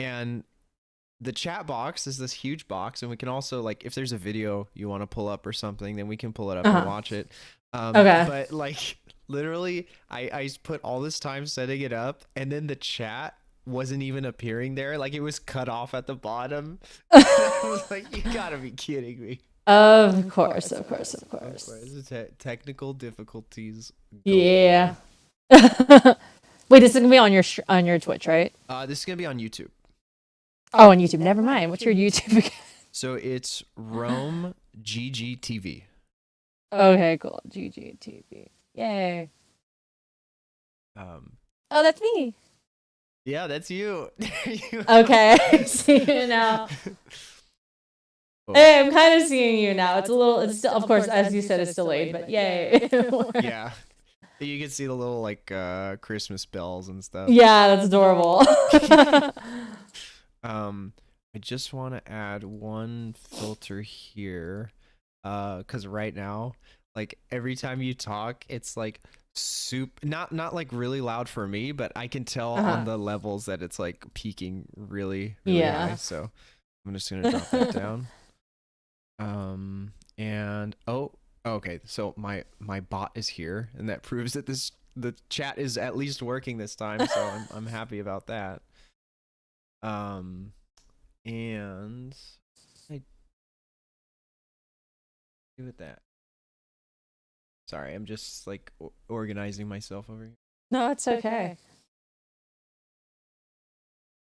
And the chat box is this huge box, and we can also, like, if there's a video you want to pull up or something, then we can pull it up and watch it. Okay. But like literally, I put all this time setting it up, and then the chat wasn't even appearing there. Like, it was cut off at the bottom. I was like, you gotta be kidding me. Of course, of course, of Of course. course, technical difficulties Yeah. galore. Wait, this is gonna be on on your Twitch, right? This is gonna be on YouTube. Oh, on YouTube. Never mind. What's your YouTube again? So it's Rome GGTV. Okay, cool. GGTV. Yay. Um, Oh, that's me. yeah, that's you. Okay, I see you now. Oh. Hey, I'm kind of seeing you now. It's still, of course, as you said, it's delayed, but yay. Yeah. You can see the little, like, Christmas bells and stuff. Yeah, that's adorable. I just want to add one filter here, because right now, like, every time you talk, it's like not like really loud for me, but I can tell on the levels that it's like peaking really high. So I'm just gonna drop that down. And okay, so my bot is here, and that proves that the chat is at least working this time, so I'm happy about that. And I do with that. Sorry, I'm just like organizing myself over here. No, it's okay.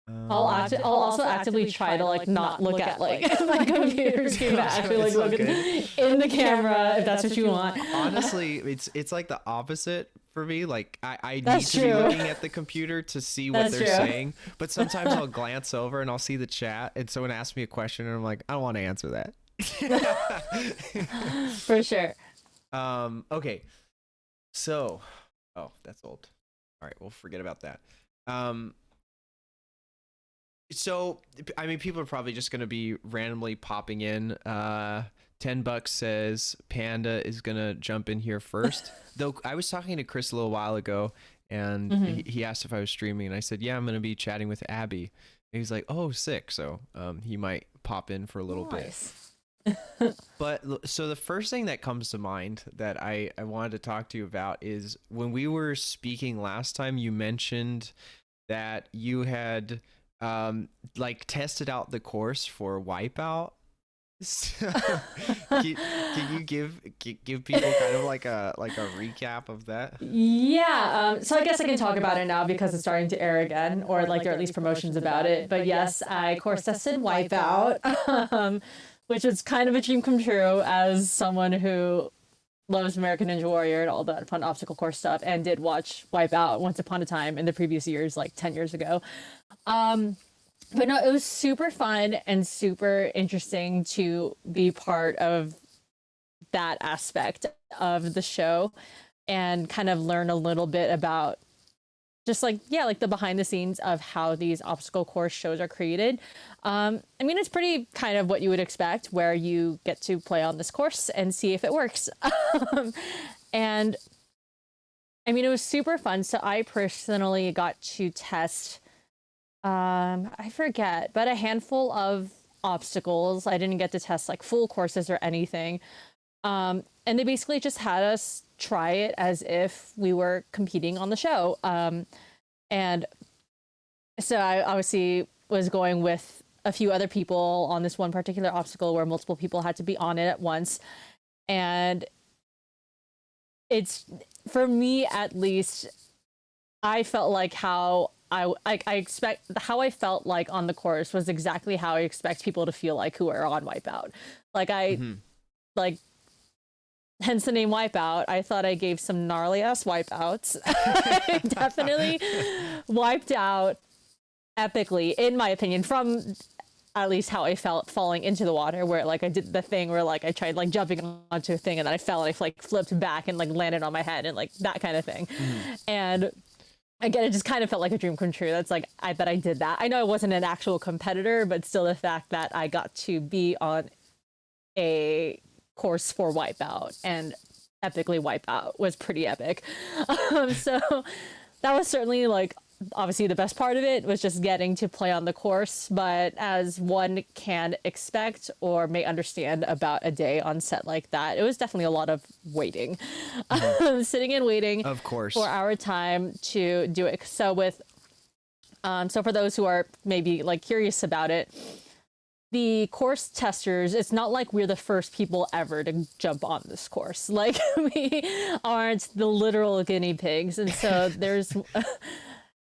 I'll also actively try to like not look at like my computer screen, actually like look in the camera if that's what you want. Honestly, it's like the opposite for me. Like, I need to be looking at the computer to see what they're saying, but sometimes I'll glance over and I'll see the chat, and someone asks me a question and I'm like, I don't want to answer that. For sure. Okay, so that's old. All right, we'll forget about that. So I mean, people are probably just gonna be randomly popping in. $10 says Panda is gonna jump in here first. Though I was talking to Chris a little while ago, and he asked if I was streaming, and I said, yeah, I'm gonna be chatting with Abby. And he's like, oh, sick. So he might pop in for a little bit. But so the first thing that comes to mind that I wanted to talk to you about is when we were speaking last time, you mentioned that you had like tested out the course for Wipeout. So, can you give people kind of like a recap of that? Yeah, so I guess I can talk about it now because it's starting to air again, or like there are at least promotions about it. But yes, I course tested Wipeout, which is kind of a dream come true as someone who loves American Ninja Warrior and all that fun obstacle course stuff, and did watch Wipeout once upon a time in the previous years, like 10 years ago. But no, it was super fun and super interesting to be part of that aspect of the show and kind of learn a little bit about just like, yeah, like the behind the scenes of how these obstacle course shows are created. I mean, it's pretty kind of what you would expect, where you get to play on this course and see if it works. And I mean, it was super fun. So I personally got to test, I forget, but a handful of obstacles. I didn't get to test like full courses or anything. And they basically just had us try it as if we were competing on the show. And so I obviously was going with a few other people on this one particular obstacle where multiple people had to be on it at once. And it's, for me at least, I felt like how I expect, how I felt like on the course was exactly how I expect people to feel like who are on Wipeout. Like like, hence the name Wipeout. I thought I gave some gnarly ass wipeouts. I definitely wiped out epically, in my opinion, from at least how I felt falling into the water, where like I did the thing where like I tried like jumping onto a thing and then I fell and I like flipped back and like landed on my head and like that kind of thing. And again, it just kind of felt like a dream come true. That's like, I bet I did that. I know I wasn't an actual competitor, but still the fact that I got to be on a course for Wipeout and epically Wipeout was pretty epic. So that was certainly like obviously the best part of it was just getting to play on the course, but as one can expect or may understand about a day on set like that, it was definitely a lot of waiting. Sitting and waiting Of course. for our time to do it. So with so for those who are maybe like curious about it, the course testers, it's not like we're the first people ever to jump on this course. Like, we aren't the literal guinea pigs. And so there's,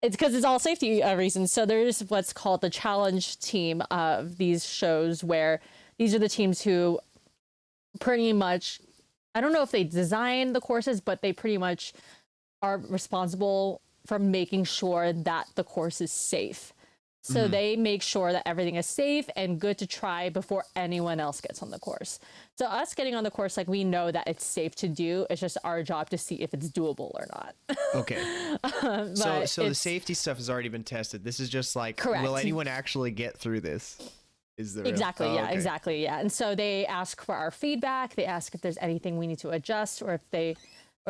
it's because it's all safety reasons. So there's what's called the challenge team of these shows, where these are the teams who pretty much, I don't know if they design the courses, but they pretty much are responsible for making sure that the course is safe. So they make sure that everything is safe and good to try before anyone else gets on the course. So us getting on the course, like, we know that it's safe to do. It's just our job to see if it's doable or not. Okay. So the safety stuff has already been tested. This is just like, correct. Will anyone actually get through this? Is there exactly? Oh, yeah, okay. exactly. Yeah. And so they ask for our feedback. They ask if there's anything we need to adjust, or if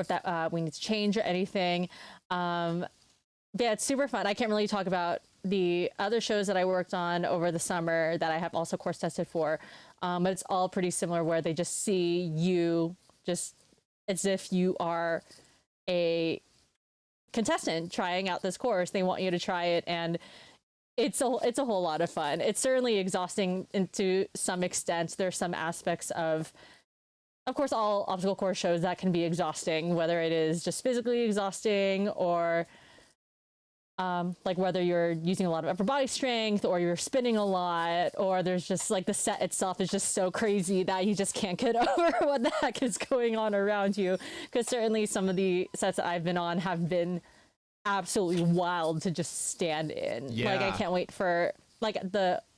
that we need to change or anything. Yeah, it's super fun. I can't really talk about the other shows that I worked on over the summer that I have also course tested for, but it's all pretty similar, where they just see you just as if you are a contestant trying out this course. They want you to try it, and it's a whole lot of fun. It's certainly exhausting to some extent. There's some aspects of course, all obstacle course shows that can be exhausting, whether it is just physically exhausting, or like whether you're using a lot of upper body strength, or you're spinning a lot, or there's just like the set itself is just so crazy that you just can't get over what the heck is going on around you. Because certainly some of the sets that I've been on have been absolutely wild to just stand in. Yeah. Like, I can't wait for like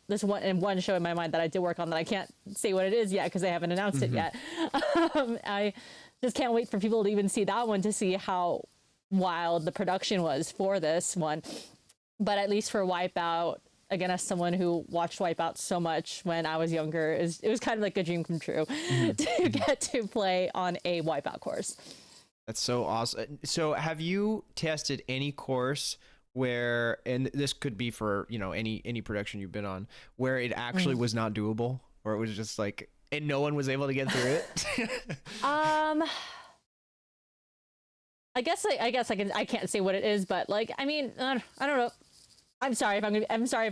there's one show in my mind that I did work on that I can't say what it is yet because they haven't announced it yet. I just can't wait for people to even see that one, to see how wild the production was for this one. But at least for Wipeout, again, as someone who watched Wipeout so much when I was younger, it was kind of like a dream come true to get to play on a Wipeout course. That's so awesome. So have you tested any course where, and this could be for, any production you've been on, where it actually was not doable, or it was just like, and no one was able to get through it? I guess I can't say what it is, but like, I mean, I don't know. I'm sorry if I'm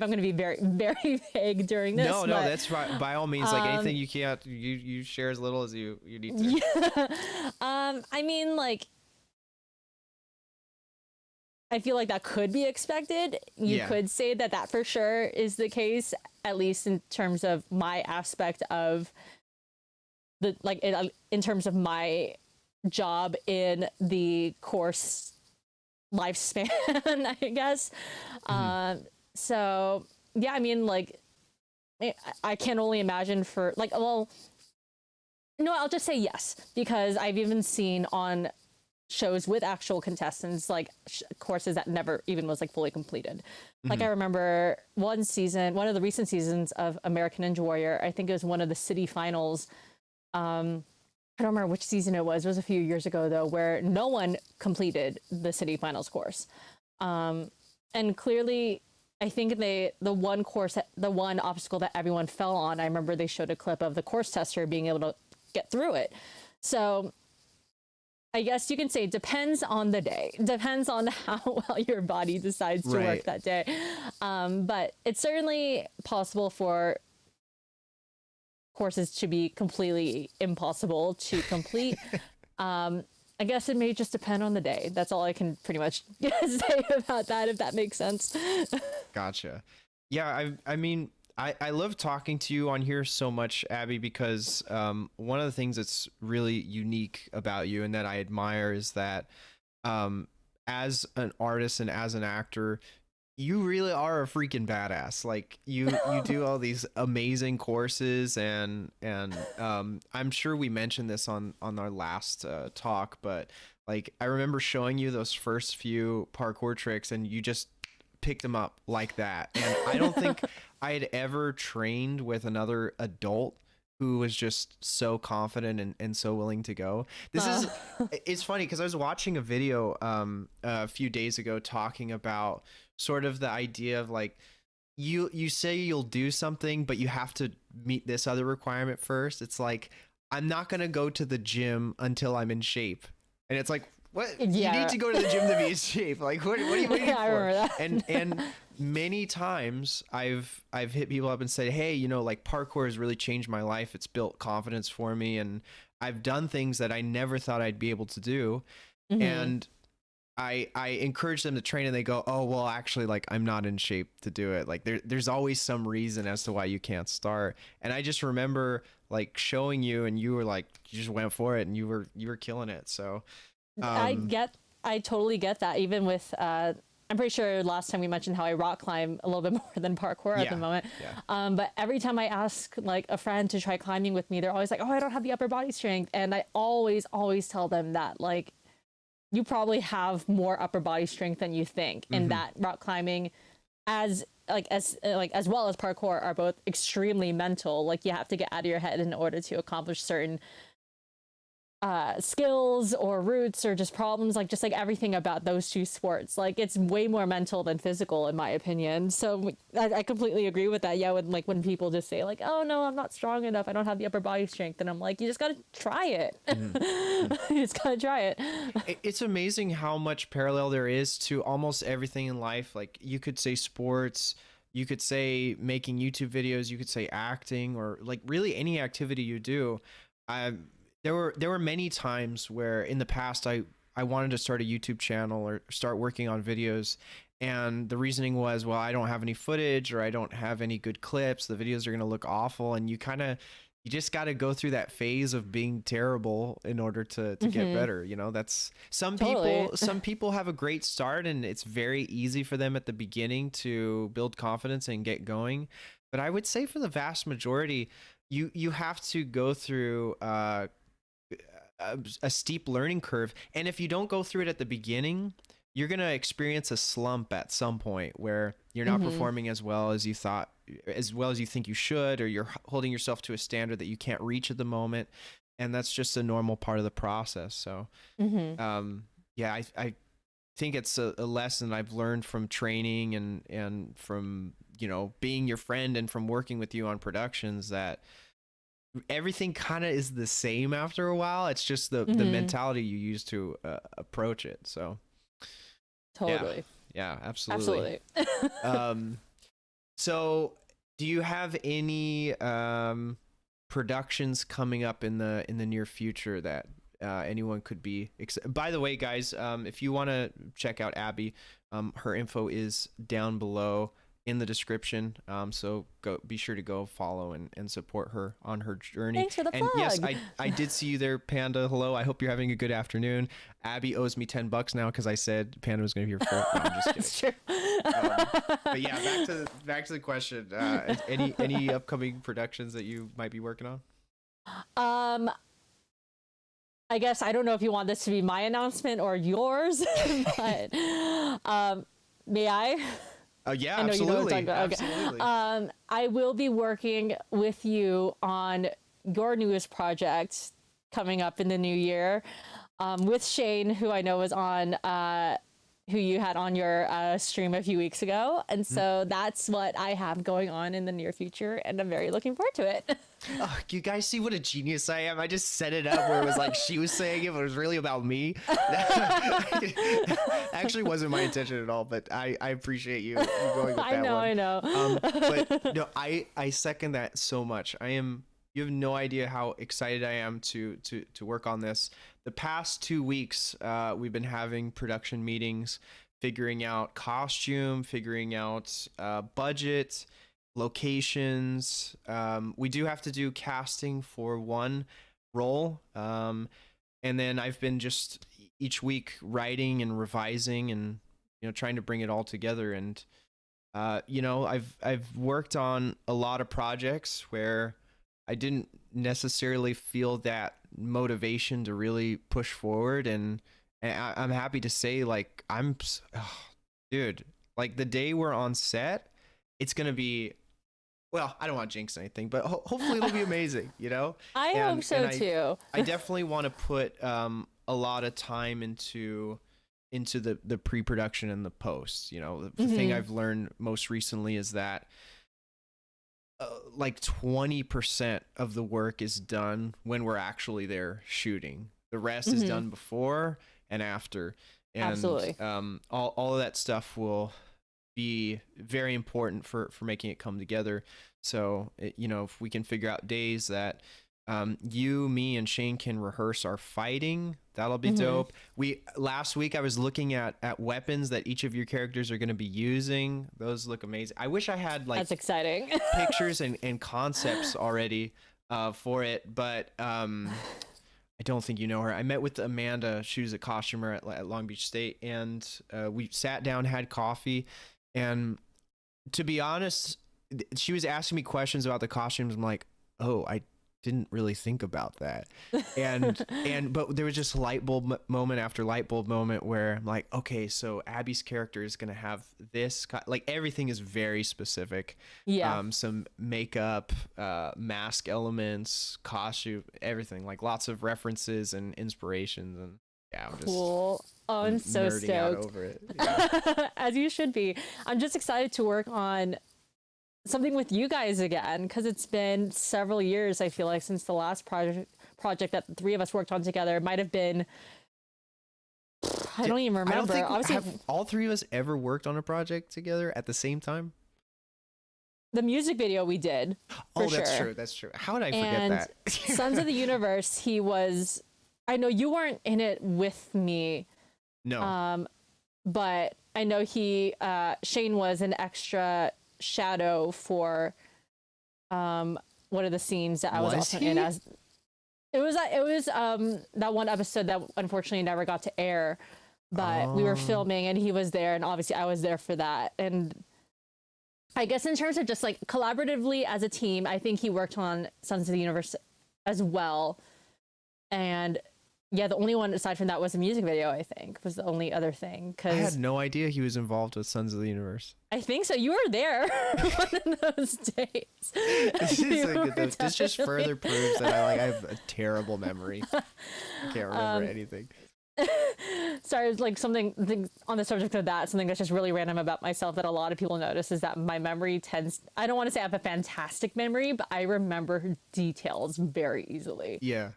gonna be very, very vague during this. No, that's right. By all means, like, anything you can't, you share as little as you need to. Yeah. I mean, like, I feel like that could be expected. You could say that for sure is the case, at least in terms of my aspect of the, like, in terms of my job in the course lifespan, I guess. So yeah, I mean, like, I can only imagine for, like, well, no, I'll just say yes, because I've even seen on shows with actual contestants, like, courses that never even was like fully completed. Like, I remember one of the recent seasons of American Ninja Warrior, I think it was one of the city finals. I don't remember which season it was. It was a few years ago, though, where no one completed the city finals course. And clearly, I think the one obstacle that everyone fell on, I remember they showed a clip of the course tester being able to get through it. So I guess you can say it depends on the day. Depends on how well your body decides to work that day. But it's certainly possible for courses to be completely impossible to complete. I guess it may just depend on the day. That's all I can pretty much say about that, if that makes sense. Gotcha. Yeah, I mean, I love talking to you on here so much, Abby, because one of the things that's really unique about you and that I admire is that as an artist and as an actor, you really are a freaking badass. Like, you do all these amazing courses, and I'm sure we mentioned this on our last talk, but like, I remember showing you those first few parkour tricks and you just picked them up like that. And I don't think I had ever trained with another adult who was just so confident and so willing to go. This is, it's funny because I was watching a video a few days ago talking about sort of the idea of like, you say you'll do something, but you have to meet this other requirement first. It's like, I'm not going to go to the gym until I'm in shape. And it's like, what? Yeah. You need to go to the gym to be in shape. Like, what are you waiting Yeah, I for? remember that. And many times I've hit people up and said, hey, you know, like parkour has really changed my life. It's built confidence for me. And I've done things that I never thought I'd be able to do. And I encourage them to train, and they go, oh, well, actually, like, I'm not in shape to do it. Like there's always some reason as to why you can't start. And I just remember like showing you, and you were like, you just went for it, and you were killing it. So I totally get that. Even with, I'm pretty sure last time we mentioned how I rock climb a little bit more than parkour at the moment. Yeah. But every time I ask like a friend to try climbing with me, they're always like, oh, I don't have the upper body strength. And I always tell them that, like, you probably have more upper body strength than you think. And that rock climbing as well as parkour are both extremely mental. Like, you have to get out of your head in order to accomplish certain skills or routes or just problems, like just like everything about those two sports. Like, it's way more mental than physical, in my opinion. So I completely agree with that. Yeah, when people just say like, oh no, I'm not strong enough, I don't have the upper body strength, and I'm like, you just gotta try it. You just gotta try it. It's amazing how much parallel there is to almost everything in life. Like, you could say sports, you could say making YouTube videos, you could say acting, or like really any activity you do. There were many times where in the past I wanted to start a YouTube channel or start working on videos, and the reasoning was, well, I don't have any footage, or I don't have any good clips. The videos are going to look awful, and you just got to go through that phase of being terrible in order to get better. You know, that's some people have a great start, and it's very easy for them at the beginning to build confidence and get going. But I would say for the vast majority, you have to go through a steep learning curve, and if you don't go through it at the beginning, you're going to experience a slump at some point where you're not performing as well as you think you should, or you're holding yourself to a standard that you can't reach at the moment, and that's just a normal part of the process. So yeah, I think it's a lesson I've learned from training and from, you know, being your friend and from working with you on productions, that everything kind of is the same after a while. It's just the mentality you use to approach it. So totally. Yeah, absolutely. So do you have any productions coming up in the near future that anyone could be by the way, guys, if you want to check out Abby, her info is down below in the description, so be sure to go follow and support her on her journey. Thanks for the plug. Yes, I did see you there, Panda. Hello, I hope you're having a good afternoon. Abby owes me $10 now because I said Panda was going to be here first. No, I'm just kidding. That's true. But yeah, back to the question. Any upcoming productions that you might be working on? I guess I don't know if you want this to be my announcement or yours, but may I? Yeah, I know absolutely. you know what I'm talking about. Okay. Absolutely. I will be working with you on your newest project coming up in the new year, with Shane, who I know was on, who you had on your stream a few weeks ago. And so that's what I have going on in the near future, and I'm very looking forward to it. Oh, you guys see what a genius I am? I just set it up where it was like she was saying it, but it was really about me. Actually wasn't my intention at all, but I appreciate you going with that one. I know. But no, I second that so much. You have no idea how excited I am to work on this. The past 2 weeks, we've been having production meetings, figuring out costume, figuring out budget, locations. We do have to do casting for one role, and then I've been just each week writing and revising and, you know, trying to bring it all together. And you know, I've worked on a lot of projects where I didn't necessarily feel that motivation to really push forward, and I'm happy to say, like, dude, like the day we're on set, it's gonna be well, I don't want to jinx anything, but hopefully it'll be amazing, you know? I hope so too. I definitely want to put a lot of time into the pre-production and the post. You know, the thing I've learned most recently is that like 20% of the work is done when we're actually there shooting. The rest is done before and after. And Absolutely. All of that stuff will be very important for making it come together. So, you know, if we can figure out days that you, me, and Shane can rehearse our fighting, that'll be dope. Last week I was looking at weapons that each of your characters are going to be using. Those look amazing. I wish I had like That's exciting. pictures and concepts already for it, but I don't think you know her. I met with Amanda. She was a costumer at Long Beach State, and we sat down, had coffee, and to be honest, she was asking me questions about the costumes. I'm like, oh, I didn't really think about that. But there was just light bulb moment after light bulb moment where I'm like, okay, so Abby's character is going to have this, like everything is very specific. Yeah. Some makeup, mask elements, costume, everything, like lots of references and inspirations. And yeah, I'm just cool. Oh, I'm so nerding out stoked. over it. Yeah. As you should be. I'm just excited to work on something with you guys again, because it's been several years, I feel like, since the last project that the three of us worked on together. It might have been, I don't even remember. I don't think Obviously, have all three of us ever worked on a project together at the same time. the music video we did. Oh, that's true. That's true. How did I forget that? Sons of the Universe, he was, I know you weren't in it with me. No. But I know Shane was an extra shadow for one of the scenes that I was also in as. It was that one episode that unfortunately never got to air, but we were filming and he was there, and obviously I was there for that. And I guess in terms of just like collaboratively as a team, I think he worked on Sons of the Universe as well. And yeah, the only one aside from that was the music video, I think, was the only other thing. I had no idea he was involved with Sons of the Universe. I think so. You were there one of those days. This just further proves that I have a terrible memory. I can't remember anything. Sorry, it's like something on the subject of that, something that's just really random about myself that a lot of people notice is that my memory tends, I don't want to say I have a fantastic memory, but I remember details very easily. Yeah.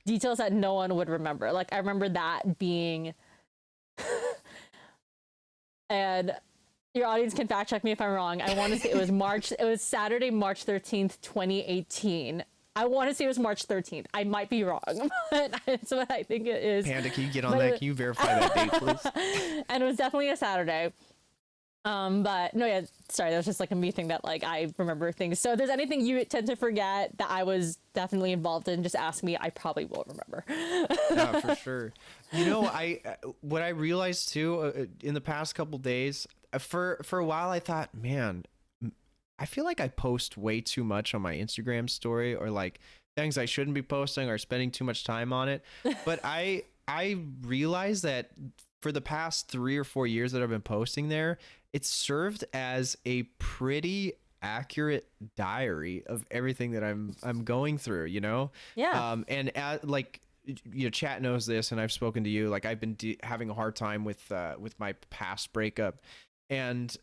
Details that no one would remember. Like I remember that being and your audience can fact check me if I'm wrong. I want to say it was Saturday, March 13th, 2018. I want to say it was March 13th. I might be wrong, but that's what I think it is. Panda, can you get on that? Can you verify that date, please? And it was definitely a Saturday. But no, yeah, sorry, that was just like a me thing that like I remember things. So if there's anything you tend to forget that I was definitely involved in, just ask me. I probably will remember. Yeah, for sure. You know, what I realized too in the past couple days, for a while I thought, man, I feel like I post way too much on my Instagram story, or like things I shouldn't be posting, or spending too much time on it. But I realized that for the past 3 or 4 years that I've been posting there, it's served as a pretty accurate diary of everything that I'm going through, you know? Yeah. And like, you know, chat knows this, and I've spoken to you, like I've been having a hard time with my past breakup, and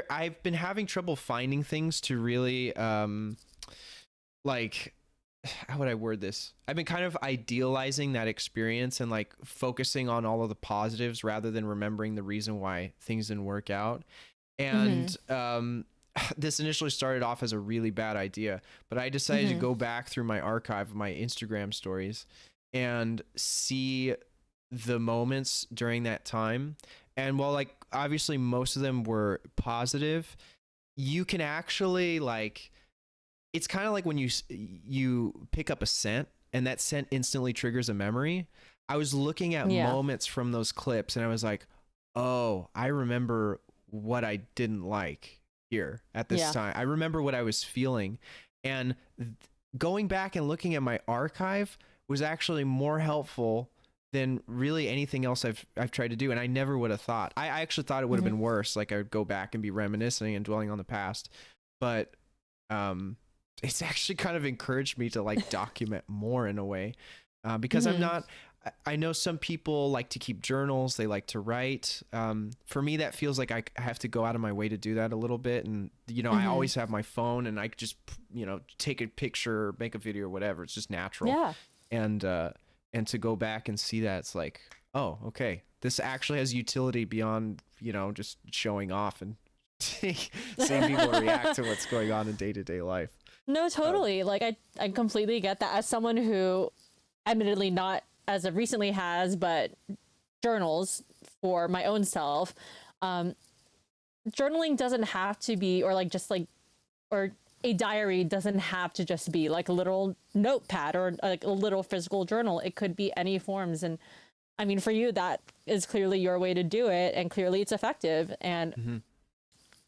I've been having trouble finding things to really like, how would I word this? I've been kind of idealizing that experience and like focusing on all of the positives rather than remembering the reason why things didn't work out. And this initially started off as a really bad idea, but I decided to go back through my archive of my Instagram stories and see the moments during that time. And while like obviously most of them were positive, you can actually like, it's kind of like when you pick up a scent and that scent instantly triggers a memory. I was looking at moments from those clips and I was like, oh, I remember what I didn't like here at this time. I remember what I was feeling. And going back and looking at my archive was actually more helpful than really anything else I've tried to do. And I never would have thought. I actually thought it would have been worse. Like I would go back and be reminiscing and dwelling on the past. But it's actually kind of encouraged me to like document more in a way, because I know some people like to keep journals, they like to write. For me, that feels like I have to go out of my way to do that a little bit. And, I always have my phone and I just, take a picture, make a video or whatever. It's just natural. Yeah. And to go back and see that, it's like, oh, okay, this actually has utility beyond, just showing off and seeing people react to what's going on in day-to-day life. No, totally. Like I completely get that. As someone who admittedly not as of recently has, but journals for my own self, journaling doesn't have to be, or a diary doesn't have to just be like a little notepad or like a little physical journal. It could be any forms. And I mean, for you, that is clearly your way to do it. And clearly it's effective. And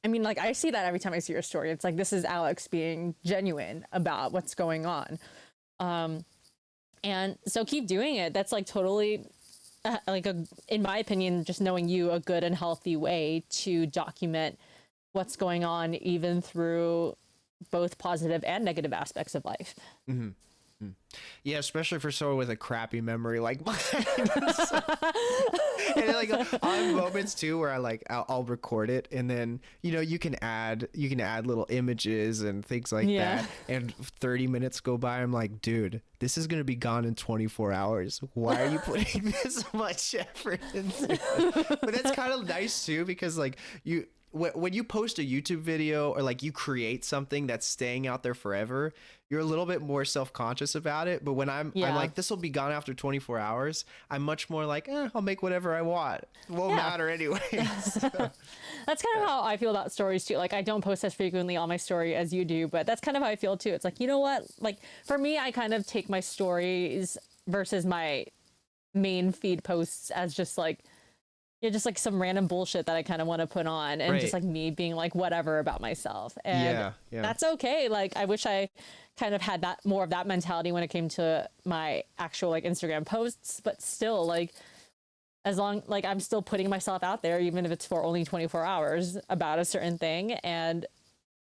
I mean, like, I see that every time I see your story. It's like, this is Alex being genuine about what's going on. And so keep doing it. That's like totally in my opinion, just knowing you, a good and healthy way to document what's going on, even through both positive and negative aspects of life. Yeah, especially for someone with a crappy memory like mine. And like I have moments too where I'll record it, and then you can add little images and things like that, and 30 minutes go by, I'm like, dude, this is gonna be gone in 24 hours. Why are you putting this much effort into it? But that's kind of nice too, because like when you post a YouTube video or like you create something that's staying out there forever, you're a little bit more self-conscious about it. But when I'm like, this will be gone after 24 hours, I'm much more like, I'll make whatever I want. It won't matter anyway. So, that's kind of how I feel about stories too. Like, I don't post as frequently on my story as you do, but that's kind of how I feel too. It's like, you know what? Like, for me, I kind of take my stories versus my main feed posts as just like, just like some random bullshit that I kind of want to put on, and just like me being like whatever about myself. And that's okay. Like, I wish I kind of had that more of that mentality when it came to my actual like Instagram posts, but still, like, as long like I'm still putting myself out there, even if it's for only 24 hours about a certain thing, and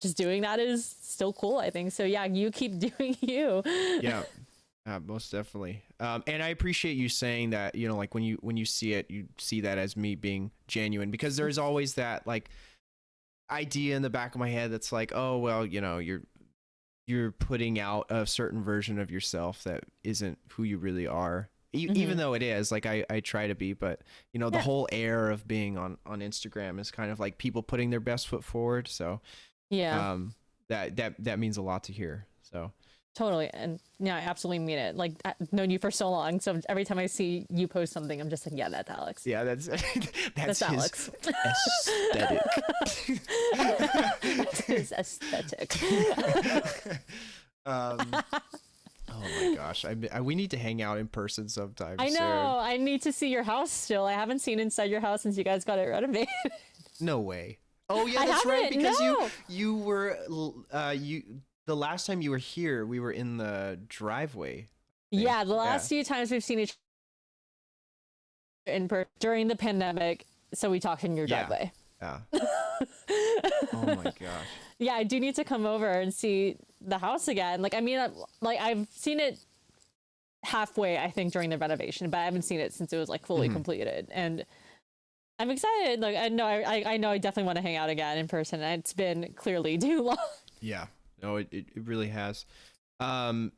just doing that is still cool, I think. So yeah, you keep doing you. Yeah. Most definitely. And I appreciate you saying that, like when you see it, you see that as me being genuine, because there's always that like idea in the back of my head that's like, oh, well, you're putting out a certain version of yourself that isn't who you really are. Even though it is, like, I try to be, but the whole air of being on Instagram is kind of like people putting their best foot forward. So that means a lot to hear. So totally. And yeah, I absolutely mean it. Like, I've known you for so long, so every time I see you post something, I'm just like, yeah, that's Alex. Yeah, that's Alex. Aesthetic. That's his aesthetic. Oh my gosh, we need to hang out in person sometime. I know. Soon. I need to see your house still. I haven't seen inside your house since you guys got it renovated. No way. Oh yeah, that's right. Because you were the last time you were here, we were in the driveway. Yeah, the last few times we've seen each other in person during the pandemic, so we talked in your driveway. Yeah. Oh my gosh. Yeah, I do need to come over and see the house again. Like, I mean, like, I've seen it halfway, I think, during the renovation, but I haven't seen it since it was like fully completed. And I'm excited. Like, I know I definitely want to hang out again in person. It's been clearly too long. Yeah. No, it really has. And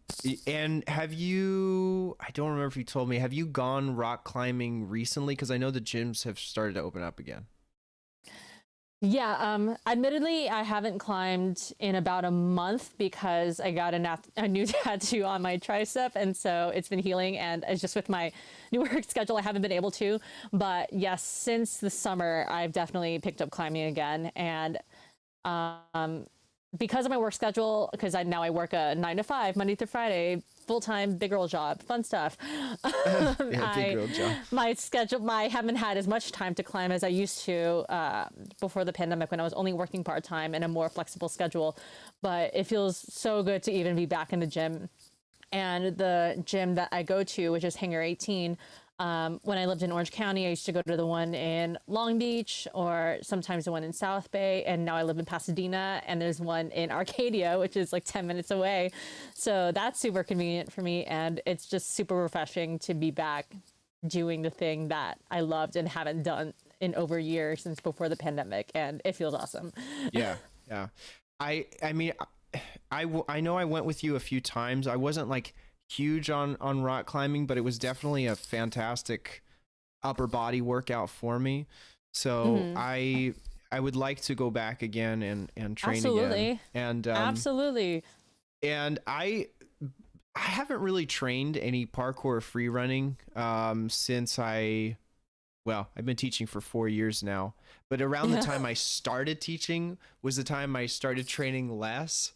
have you, I don't remember if you told me, have you gone rock climbing recently? Because I know the gyms have started to open up again. Yeah, admittedly, I haven't climbed in about a month because I got a new tattoo on my tricep, and so it's been healing, and it's just with my new work schedule, I haven't been able to. But yes, since the summer, I've definitely picked up climbing again, and because of my work schedule, because now I work a 9 to 5, Monday through Friday, full-time big girl job, fun stuff. Big girl job. I haven't had as much time to climb as I used to before the pandemic, when I was only working part-time and a more flexible schedule. But it feels so good to even be back in the gym. And the gym that I go to, which is Hangar 18, When I lived in Orange County, I used to go to the one in Long Beach or sometimes the one in South Bay. And now I live in Pasadena, and there's one in Arcadia, which is like 10 minutes away. So that's super convenient for me. And it's just super refreshing to be back doing the thing that I loved and haven't done in over a year since before the pandemic. And it feels awesome. Yeah. Yeah. I mean, I know I went with you a few times. I wasn't like huge on rock climbing, but it was definitely a fantastic upper body workout for me. So I would like to go back again and train Absolutely. again. And Absolutely. And I haven't really trained any parkour free running since I've been teaching for 4 years now, but around the time I started teaching was the time I started training less.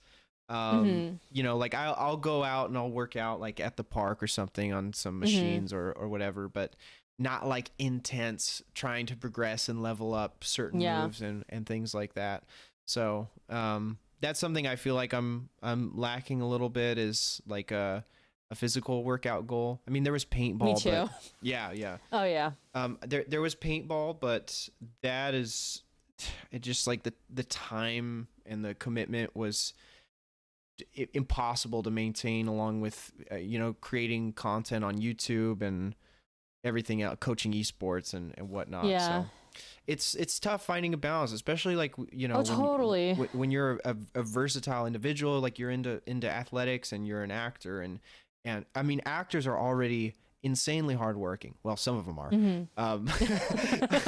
You know, like I'll go out and I'll work out like at the park or something on some machines or whatever, but not like intense trying to progress and level up certain moves and things like that. So that's something I feel like I'm lacking a little bit, is like a physical workout goal. I mean, there was paintball. Me too. But yeah. Oh yeah. There was paintball, but that is it just like the time and the commitment was impossible to maintain, along with you know, creating content on YouTube and everything else, coaching esports and whatnot. So it's tough finding a balance, especially like, you know, when you're a versatile individual, like you're into athletics and you're an actor, and I mean, actors are already insanely hardworking. Well, some of them are.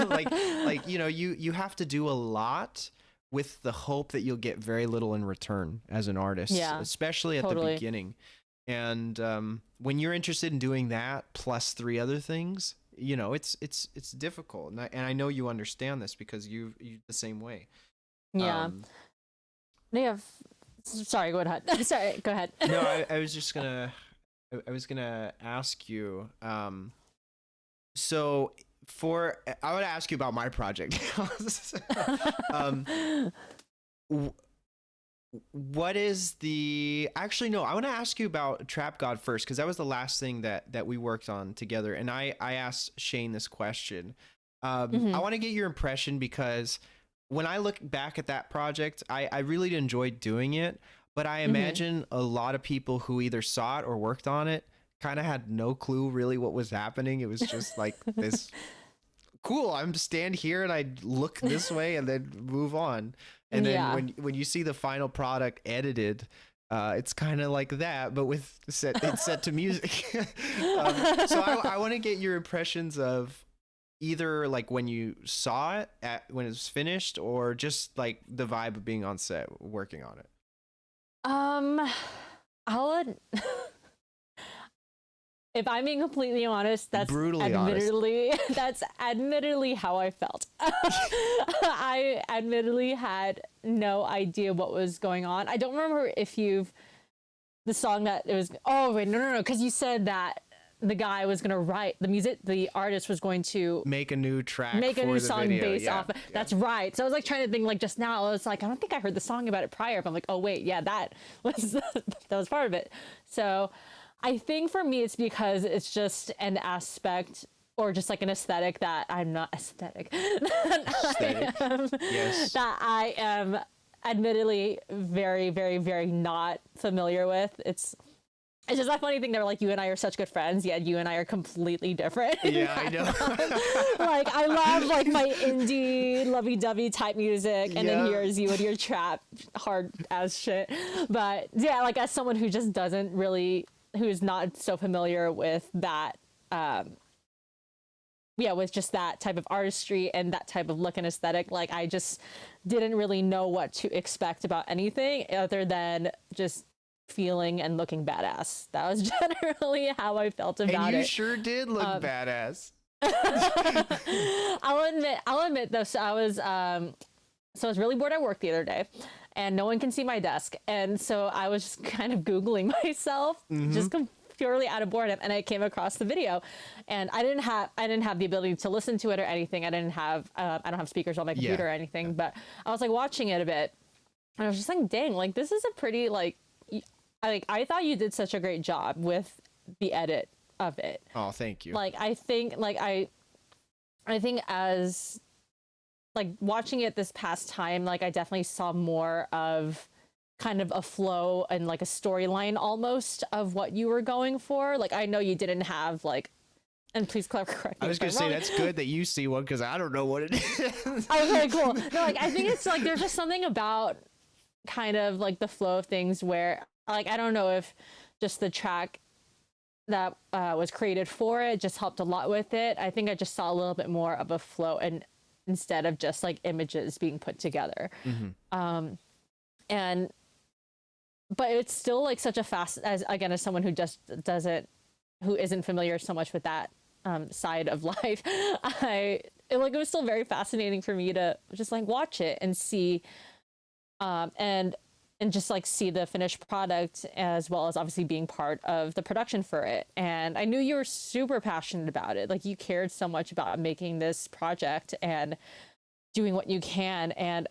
Like you know, you have to do a lot with the hope that you'll get very little in return as an artist, especially at the beginning. And when you're interested in doing that plus 3 other things, you know, it's difficult. And I know you understand this because you the same way. Yeah. Sorry, go ahead. Sorry, go ahead. No, I was just gonna ask you. So I want to ask you about my project. What is the, actually, no, I want to ask you about Trap God first, because that was the last thing that we worked on together. And I asked Shane this question. I want to get your impression, because when I look back at that project, I really enjoyed doing it, but I imagine a lot of people who either saw it or worked on it kind of had no clue really what was happening. It was just like this cool, I'm to stand here and I look this way and then move on. And then when you see the final product edited, it's kind of like that, but it's set to music. So I want to get your impressions of either like when you saw it when it was finished, or just like the vibe of being on set working on it. If I'm being completely honest, that's brutally that's admittedly how I felt. I admittedly had no idea what was going on. I don't remember if the song that it was. Oh wait, no, because you said that the guy was gonna write the music. The artist was going to make a new track, make a new song video. based off. That's right. So I was like trying to think, like just now, I was like, I don't think I heard the song about it prior. But I'm like, oh wait, yeah, that was part of it. So I think for me, it's because it's just an aspect or just like an aesthetic that I'm not aesthetic. That I am admittedly very, very, very not familiar with. It's just that funny thing. They're like, you and I are such good friends, yet you and I are completely different. Yeah, I know. Like, I love like my indie lovey-dovey type music, and then here's you and your trap hard as shit. But yeah, like as someone who just doesn't really, who is not so familiar with that, with just that type of artistry and that type of look and aesthetic, like I just didn't really know what to expect about anything other than just feeling and looking badass. That was generally how I felt about it. And you sure did look badass. I'll admit though, so I was really bored at work the other day, and no one can see my desk, and so I was just kind of Googling myself, just purely out of boredom, and I came across the video, and I didn't have the ability to listen to it or anything. I don't have speakers on my computer or anything, but I was like watching it a bit, and I was just like, dang, like this is a pretty I thought you did such a great job with the edit of it. Oh, thank you. Like I think as like watching it this past time, like I definitely saw more of kind of a flow and like a storyline almost of what you were going for. Like I know you didn't have like, and please correct me. I was gonna say that's good that you see one because I don't know what it is. Okay, cool. No, like I think it's like there's just something about kind of like the flow of things where like I don't know if just the track that was created for it just helped a lot with it. I think I just saw a little bit more of a flow and instead of just like images being put together. And but it's still like such a fast as again as someone who just doesn't who isn't familiar so much with that side of life, it was still very fascinating for me to just like watch it and see and just like see the finished product as well as obviously being part of the production for it. And I knew you were super passionate about it. Like you cared so much about making this project and doing what you can. And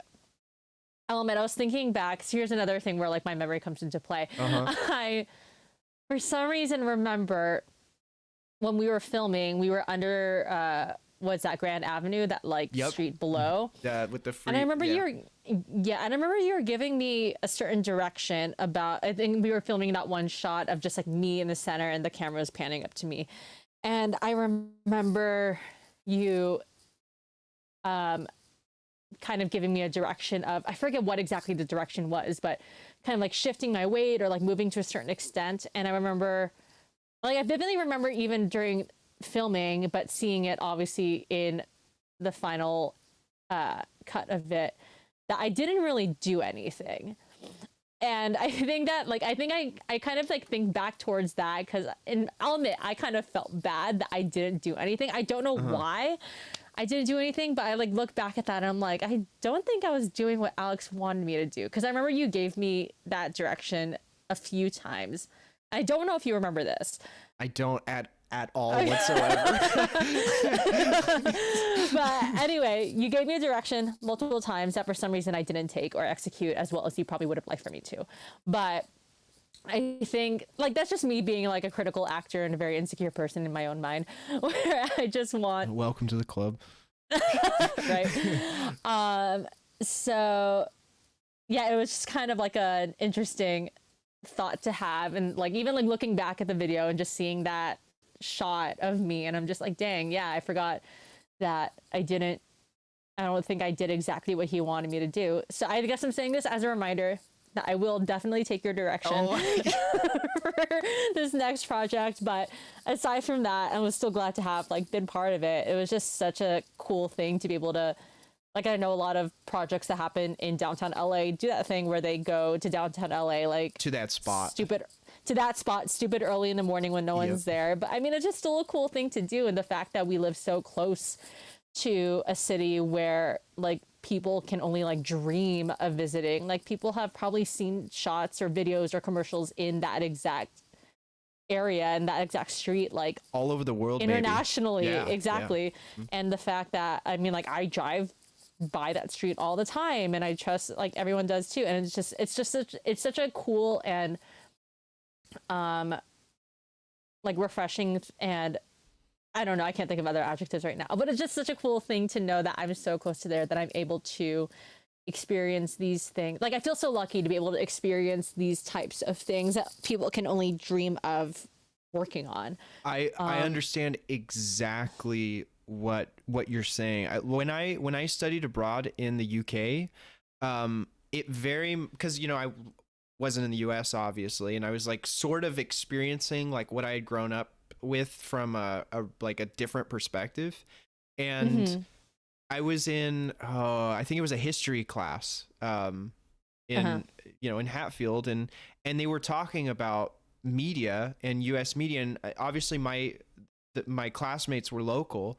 Element, I was thinking back, so here's another thing where like my memory comes into play. I for some reason remember when we were filming, we were under what's that, Grand Avenue, that like street below. With the free, and I remember and I remember you were giving me a certain direction about, I think we were filming that one shot of just like me in the center and the camera was panning up to me. And I remember you kind of giving me a direction of, I forget what exactly the direction was, but kind of like shifting my weight or like moving to a certain extent. And I remember, like, I vividly remember even during filming, but seeing it obviously in the final cut of it, that I didn't really do anything. And I think that, like, I kind of like think back towards that because, and I'll admit, I kind of felt bad that I didn't do anything. I don't know why I didn't do anything, but I like look back at that and I'm like, I don't think I was doing what Alex wanted me to do. Because I remember you gave me that direction a few times. I don't know if you remember this. I don't at all whatsoever. But anyway, you gave me a direction multiple times that for some reason I didn't take or execute as well as you probably would have liked for me to. But I think like that's just me being like a critical actor and a very insecure person in my own mind, where I just want. Welcome to the club. Right. So yeah, it was just kind of like an interesting thought to have, and like even like looking back at the video and just seeing that shot of me, and I'm just like, dang, yeah, I forgot that I don't think I did exactly what he wanted me to do. So I guess I'm saying this as a reminder that I will definitely take your direction for this next project. But aside from that, I was still glad to have like been part of it. It was just such a cool thing to be able to, like, I know a lot of projects that happen in downtown LA do that thing where they go to downtown LA, like to that spot stupid early in the morning when no one's there. But I mean, it's just still a cool thing to do. And the fact that we live so close to a city where like people can only like dream of visiting, like people have probably seen shots or videos or commercials in that exact area and that exact street, like all over the world, internationally. Exactly. And the fact that, I mean, like I drive by that street all the time and I trust like everyone does too, and it's such a cool and like refreshing, and I don't know, I can't think of other adjectives right now, but it's just such a cool thing to know that I'm so close to there that I'm able to experience these things. Like I feel so lucky to be able to experience these types of things that people can only dream of working on. I understand exactly what you're saying. When I studied abroad in the UK, because you know I wasn't in the US obviously, and I was like sort of experiencing like what I had grown up with from a different perspective. And I was in I think it was a history class in Hatfield, and they were talking about media and US media, and obviously my classmates were local,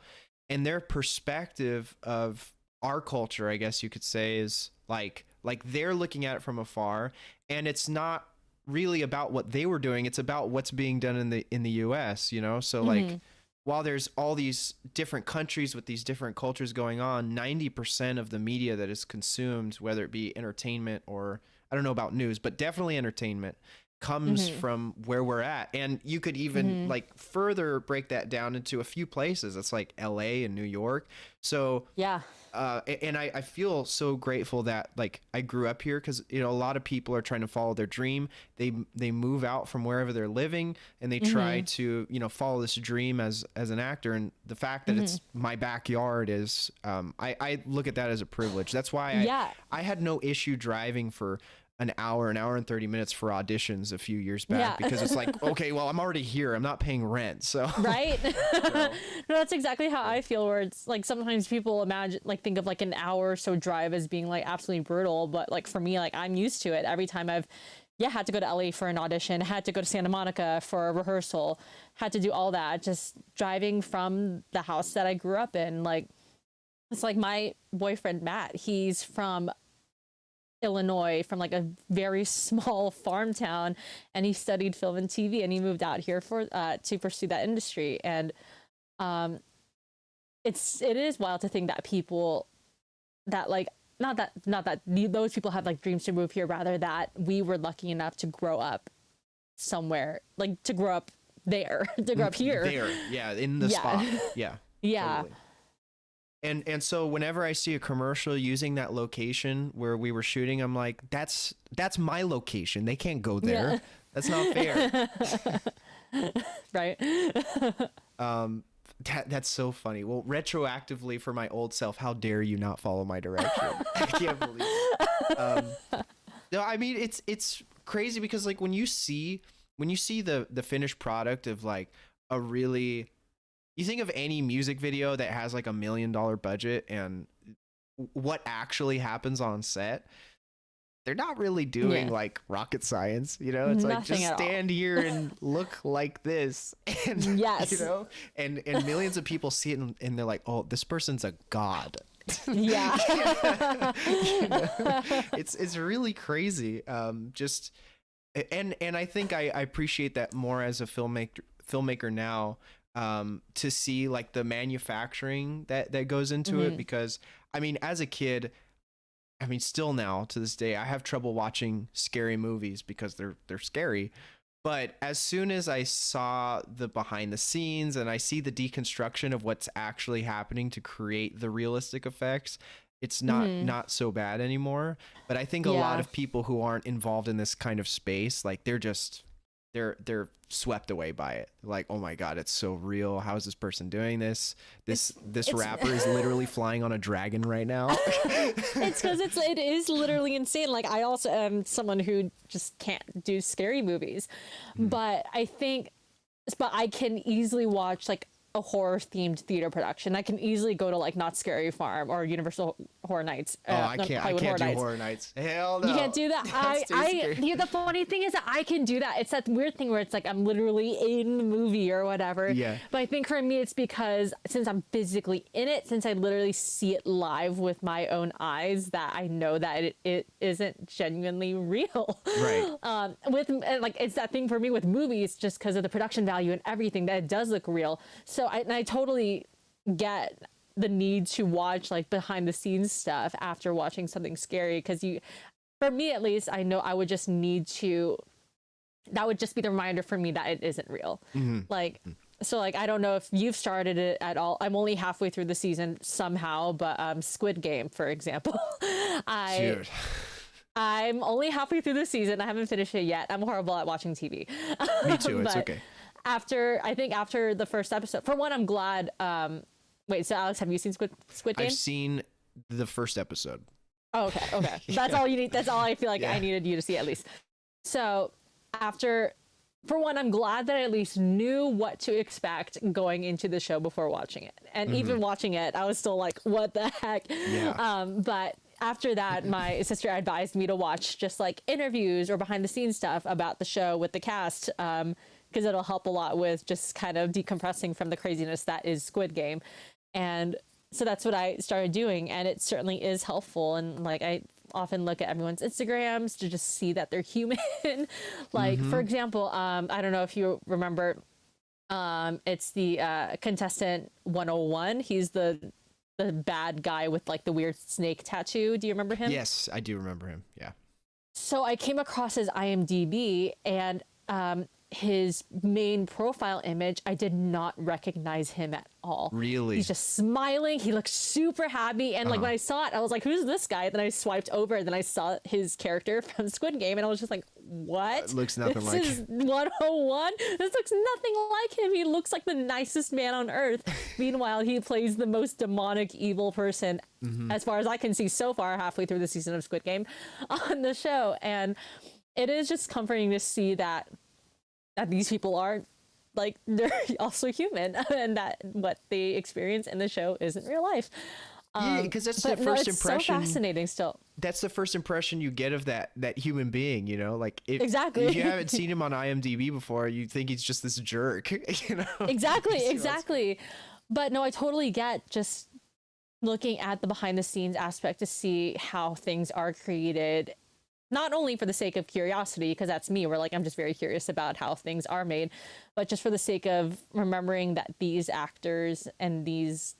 and their perspective of our culture, I guess you could say, is like they're looking at it from afar, and it's not really about what they were doing, it's about what's being done in the US, you know? So like while there's all these different countries with these different cultures going on, 90% of the media that is consumed, whether it be entertainment or I don't know about news, but definitely entertainment, comes from where we're at. And you could even like further break that down into a few places. It's like LA and New York. So Yeah. And I feel so grateful that like I grew up here, because you know a lot of people are trying to follow their dream. They move out from wherever they're living and they try to, you know, follow this dream as an actor. And the fact that it's my backyard is I look at that as a privilege. That's why I had no issue driving for an hour and 30 minutes for auditions a few years back, because it's like, okay, well, I'm already here. I'm not paying rent. So right. No, that's exactly how I feel, where it's like sometimes people imagine, like, think of like an hour or so drive as being like absolutely brutal. But like for me, like I'm used to it. Every time I've had to go to LA for an audition, had to go to Santa Monica for a rehearsal, had to do all that, just driving from the house that I grew up in. Like, it's like my boyfriend, Matt, he's from Illinois, from like a very small farm town, and he studied film and TV, and he moved out here for to pursue that industry. And it is wild to think that people that like not that those people have like dreams to move here, rather that we were lucky enough to grow up somewhere, like to grow up there, to grow up here, in the spot. Yeah. Totally. And so whenever I see a commercial using that location where we were shooting, I'm like, that's my location. They can't go there. Yeah. That's not fair. Right. That's so funny. Well, retroactively for my old self, how dare you not follow my direction? I can't believe it. No, I mean, it's crazy because like when you see the finished product of like a really, you think of any music video that has like $1 million budget and what actually happens on set, they're not really doing like rocket science, you know? It's Nothing like, just stand here and look like this. And, yes. you know, and millions of people see it and they're like, oh, this person's a god. Yeah. You know? It's really crazy. And I think I appreciate that more as a filmmaker now, to see like the manufacturing that goes into it, because I mean, as a kid, I mean, still now to this day, I have trouble watching scary movies because they're scary. But as soon as I saw the behind the scenes and I see the deconstruction of what's actually happening to create the realistic effects, it's not so bad anymore. But I think a lot of people who aren't involved in this kind of space, like they're swept away by it. Like, oh my God, it's so real. How is this person doing this? This rapper is literally flying on a dragon right now. It's because it is literally insane. Like, I also am someone who just can't do scary movies, but I can easily watch like a horror themed theater production. I can easily go to like Not Scary Farm or Universal Horror Nights. I can't do Horror Nights. Hell no. You can't do that. The funny thing is that I can do that. It's that weird thing where it's like I'm literally in the movie or whatever. Yeah. But I think for me it's because since I'm physically in it, since I literally see it live with my own eyes, that I know that it isn't genuinely real. Right. Like it's that thing for me with movies, just because of the production value and everything, that it does look real. So I totally get the need to watch like behind the scenes stuff after watching something scary, because for me at least, I know I would just need to, that would just be the reminder for me that it isn't real. Like, so like, I don't know if you've started it at all. I'm only halfway through the season somehow, but Squid Game, for example, I'm only halfway through the season. I haven't finished it yet. I'm horrible at watching TV. Me too. It's okay. After the first episode, for one, I'm glad. Wait, so Alex, have you seen Squid Game? I've seen the first episode. Oh, okay. That's all you need. That's all I feel like I needed you to see at least. So for one, I'm glad that I at least knew what to expect going into the show before watching it. And even watching it, I was still like, what the heck? Yeah. But after that, my sister advised me to watch just like interviews or behind the scenes stuff about the show with the cast, because it'll help a lot with just kind of decompressing from the craziness that is Squid Game. And so that's what I started doing, and it certainly is helpful. And like, I often look at everyone's Instagrams to just see that they're human. Like, for example, I don't know if you remember, it's the contestant 101. He's the bad guy with like the weird snake tattoo. Do you remember him? Yes, I do remember him. Yeah. So I came across his IMDb, and his main profile image, I did not recognize him at all. Really? He's just smiling. He looks super happy. And like when I saw it, I was like, who's this guy? Then I swiped over, and then I saw his character from Squid Game, and I was just like, what? It looks nothing this like is 101. This looks nothing like him. He looks like the nicest man on earth. Meanwhile, he plays the most demonic, evil person, as far as I can see so far, halfway through the season of Squid Game on the show. And it is just comforting to see that these people aren't, like, they're also human, and that what they experience in the show isn't real life. Yeah, because that's the first impression. So fascinating still. That's the first impression you get of that human being, you know? Like, Exactly. If you haven't seen him on IMDb before, you think he's just this jerk, you know? Exactly. But no, I totally get just looking at the behind the scenes aspect to see how things are created, not only for the sake of curiosity, because that's me, where like I'm just very curious about how things are made, but just for the sake of remembering that these actors and these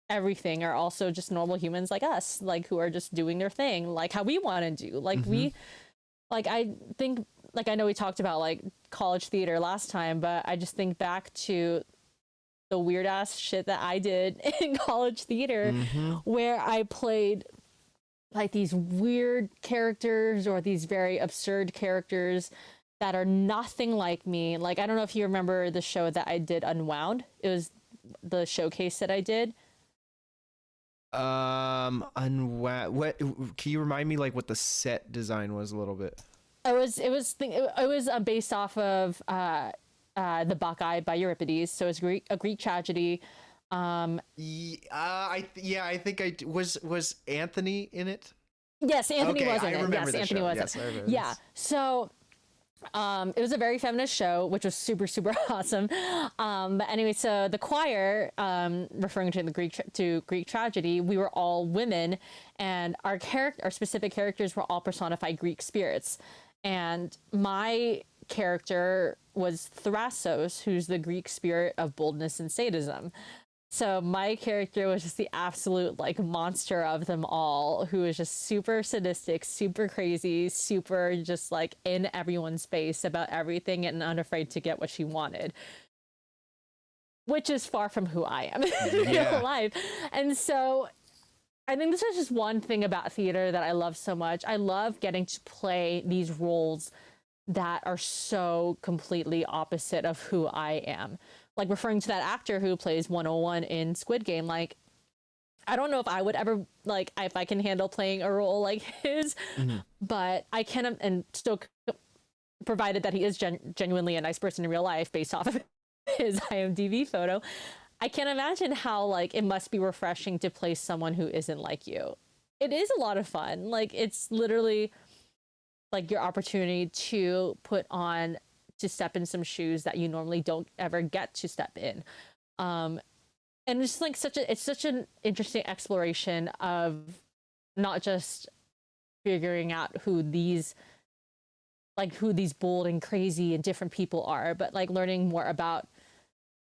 everything are also just normal humans like us, like who are just doing their thing, like how we want to do. Like I think, like, I know we talked about like college theater last time, but I just think back to the weird ass shit that I did in college theater, where I played like these weird characters or these very absurd characters that are nothing like me. Like, I don't know if you remember the show that I did, Unwound. It was the showcase that I did. Unwound. What, can you remind me like what the set design was a little bit? It was based off of the Bacchae by Euripides. So it's a Greek tragedy. I think was Anthony in it? Yes, Anthony was in it. Yes, Anthony was in it. Yeah. So it was a very feminist show, which was super, super awesome. But anyway, so the choir, referring to the Greek tragedy, we were all women, and our specific characters were all personified Greek spirits. And my character was Thrasos, who's the Greek spirit of boldness and sadism. So my character was just the absolute like monster of them all, who was just super sadistic, super crazy, super just like in everyone's face about everything and unafraid to get what she wanted, which is far from who I am in real life. And so I think this is just one thing about theater that I love so much. I love getting to play these roles that are so completely opposite of who I am. Like, referring to that actor who plays 101 in Squid Game, like, I don't know if I would ever, like, if I can handle playing a role like his, but I can, and still, provided that he is genuinely a nice person in real life based off of his IMDb photo, I can't imagine how, like, it must be refreshing to play someone who isn't like you. It is a lot of fun. Like, it's literally, like, your opportunity to step in some shoes that you normally don't ever get to step in. And it's like it's such an interesting exploration of not just figuring out who these bold and crazy and different people are, but like learning more about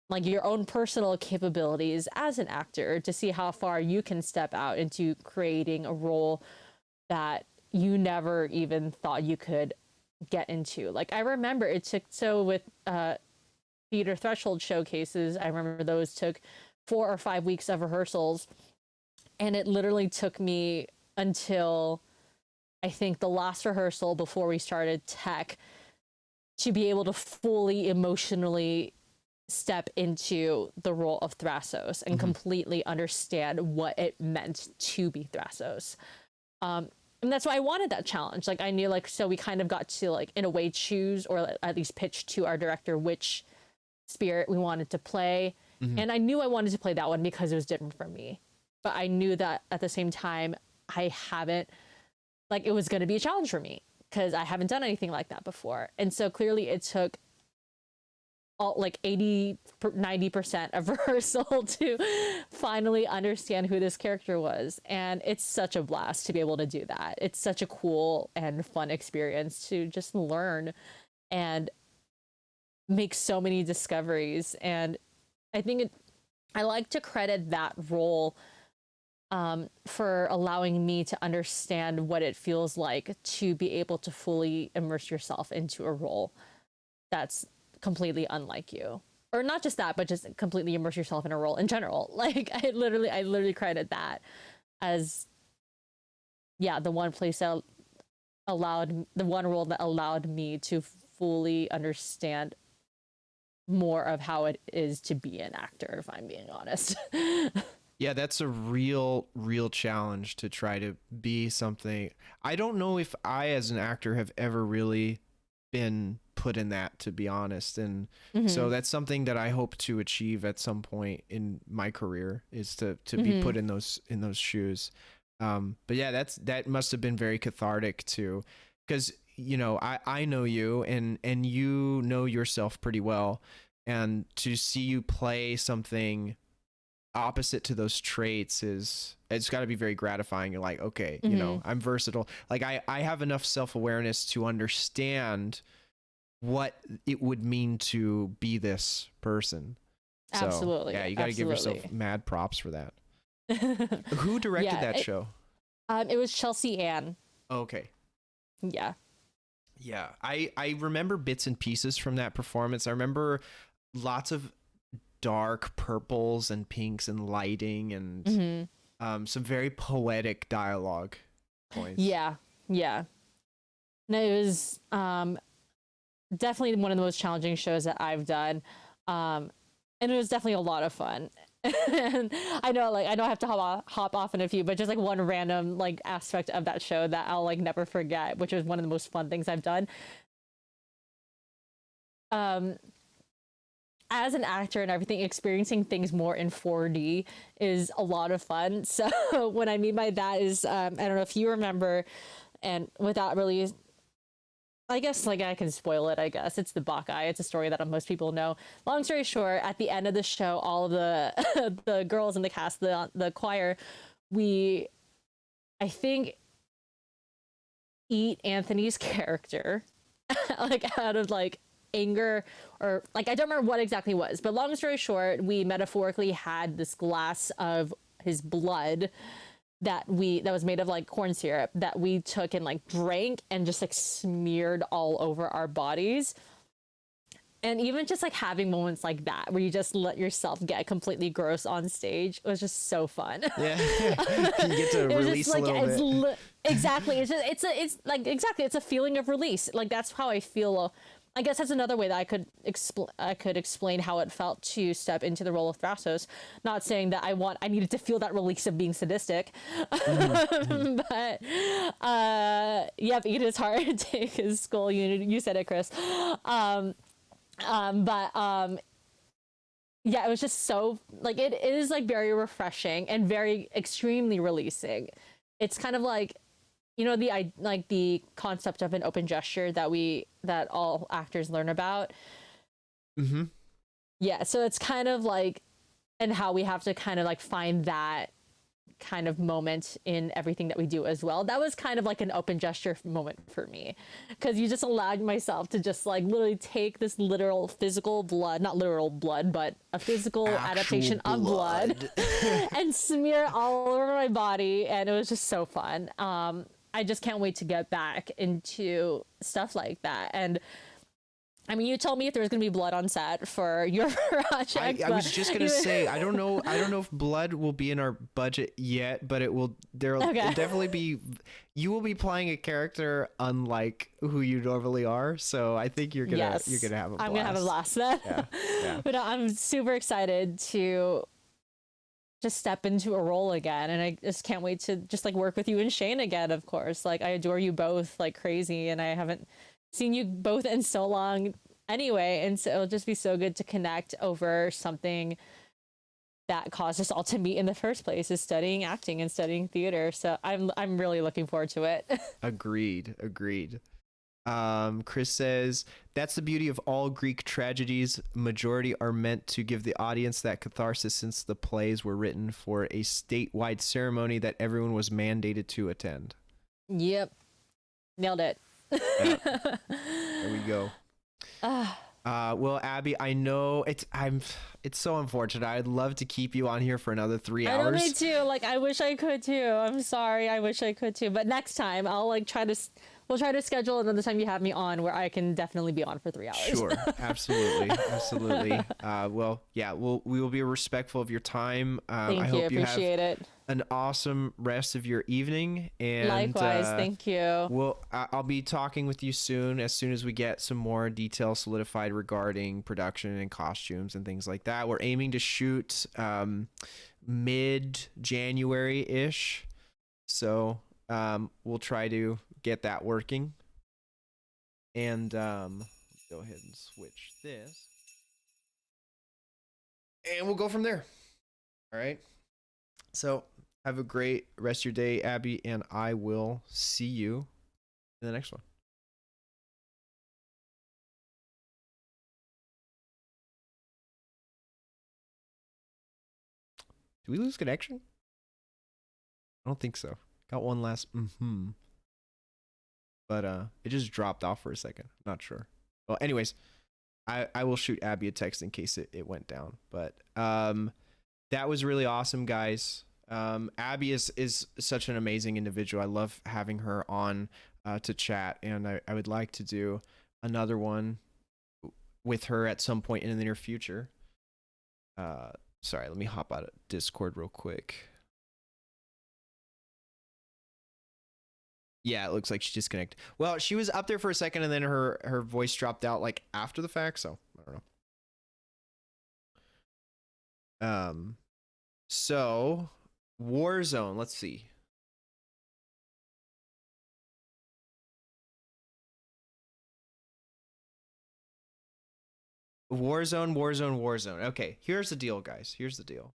like your own personal capabilities as an actor to see how far you can step out into creating a role that you never even thought you could get into. Like, I remember with theater threshold showcases, I remember those took 4 or 5 weeks of rehearsals, and it literally took me until I think the last rehearsal before we started tech to be able to fully emotionally step into the role of Thrasos and completely understand what it meant to be Thrasos. And that's why I wanted that challenge. Like, I knew, like, so we kind of got to, like, in a way choose, or at least pitch to our director which spirit we wanted to play. And I knew I wanted to play that one because it was different from me. But I knew that at the same time, it was going to be a challenge for me because I haven't done anything like that before. And so clearly it took like 90% of rehearsal to finally understand who this character was. And it's such a blast to be able to do that. It's such a cool and fun experience to just learn and make so many discoveries. And I think I like to credit that role for allowing me to understand what it feels like to be able to fully immerse yourself into a role that's completely unlike you. Or not just that, but just completely immerse yourself in a role in general. Like I literally credit that as, yeah, the one place that the one role that allowed me to fully understand more of how it is to be an actor, if I'm being honest. Yeah, that's a real challenge to try to be something. I don't know if I, as an actor, have ever really been put in that, to be honest. And so that's something that I hope to achieve at some point in my career, is to be put in those shoes. But yeah, that must have been very cathartic too, because you know, I know you, and you know yourself pretty well, and to see you play something opposite to those traits it's got to be very gratifying. You're like, okay, you know, I'm versatile. Like I have enough self-awareness to understand what it would mean to be this person. So, Absolutely. yeah, you got to give yourself mad props for that. Who directed that show? It was Chelsea Ann. Oh, okay. Yeah. Yeah, I remember bits and pieces from that performance. I remember lots of dark purples and pinks and lighting and some very poetic dialogue points. Yeah. No, it was definitely one of the most challenging shows that I've done. And it was definitely a lot of fun. And I know I have to hop off in a few, but just like one random like aspect of that show that I'll like never forget, which was one of the most fun things I've done. As an actor and everything, experiencing things more in 4D is a lot of fun. So what I mean by that is, I don't know if you remember, and without really, I guess like I can spoil it, I guess. It's the Bacchae. It's a story that most people know. Long story short, at the end of the show, all of the the girls in the cast, the choir, we, I think, eat Anthony's character like out of like anger, or like I don't remember what exactly it was, but long story short, we metaphorically had this glass of his blood that was made of like corn syrup that we took and like drank and just like smeared all over our bodies. And even just like having moments like that where you just let yourself get completely gross on stage was just so fun. Yeah. You get to release a little bit. Exactly. It's a feeling of release. Like that's how I feel. I guess that's another way that I could explain how it felt to step into the role of Thrastos. Not saying that I needed to feel that release of being sadistic, but yeah, eat his heart, take his skull. You said it, Chris. Yeah, it was just so like it is like very refreshing and very extremely releasing. It's kind of like, you know, the concept of an open gesture that all actors learn about. Yeah, so it's kind of like, and how we have to kind of like find that kind of moment in everything that we do as well. That was kind of like an open gesture moment for me, because you just allowed myself to just like literally take this literal physical blood, not literal blood, but a physical adaptation of blood and smear all over my body, and it was just so fun. I just can't wait to get back into stuff like that. And I mean, you told me if there was going to be blood on set for your project. I was just going to say, I don't know if blood will be in our budget yet, but there'll definitely be, you will be playing a character unlike who you normally are. So I think you're going to have a blast. I'm going to have a blast then. Yeah. But I'm super excited to just step into a role again, and I just can't wait to just like work with you and Shane again, of course. Like I adore you both like crazy, and I haven't seen you both in so long anyway, and so it'll just be so good to connect over something that caused us all to meet in the first place, is studying acting and studying theater. So I'm really looking forward to it. Agreed. Chris says, that's the beauty of all Greek tragedies. Majority are meant to give the audience that catharsis, since the plays were written for a statewide ceremony that everyone was mandated to attend. Yep. Nailed it. Yeah. There we go. Well, Abby, I know it's so unfortunate. I'd love to keep you on here for another 3 I know, me hours. too. Like, I wish I could too. I'm sorry. I wish I could too. But next time, I'll like try to. We'll try to schedule another time you have me on where I can definitely be on for 3 hours. Sure, absolutely, absolutely. Well, yeah, we will be respectful of your time. I Thank you. hope you have Appreciate it. an awesome rest of your evening, and Likewise. Thank you. I'll be talking with you soon as we get some more details solidified regarding production and costumes and things like that. We're aiming to shoot mid-January ish, so we'll try to get that working. And go ahead and switch this, and we'll go from there. All right. So have a great rest of your day, Abby, and I will see you in the next one. Do we lose connection? I don't think so. Got one last but it just dropped off for a second. Not sure. Well, anyways, I will shoot Abby a text in case it went down. But that was really awesome, guys. Abby is such an amazing individual. I love having her on to chat, and I would like to do another one with her at some point in the near future. Sorry, let me hop out of Discord real quick. Yeah, it looks like she disconnected. Well, she was up there for a second, and then her voice dropped out like after the fact, so I don't know. So Warzone, let's see. Warzone. Okay, here's the deal, guys. Here's the deal.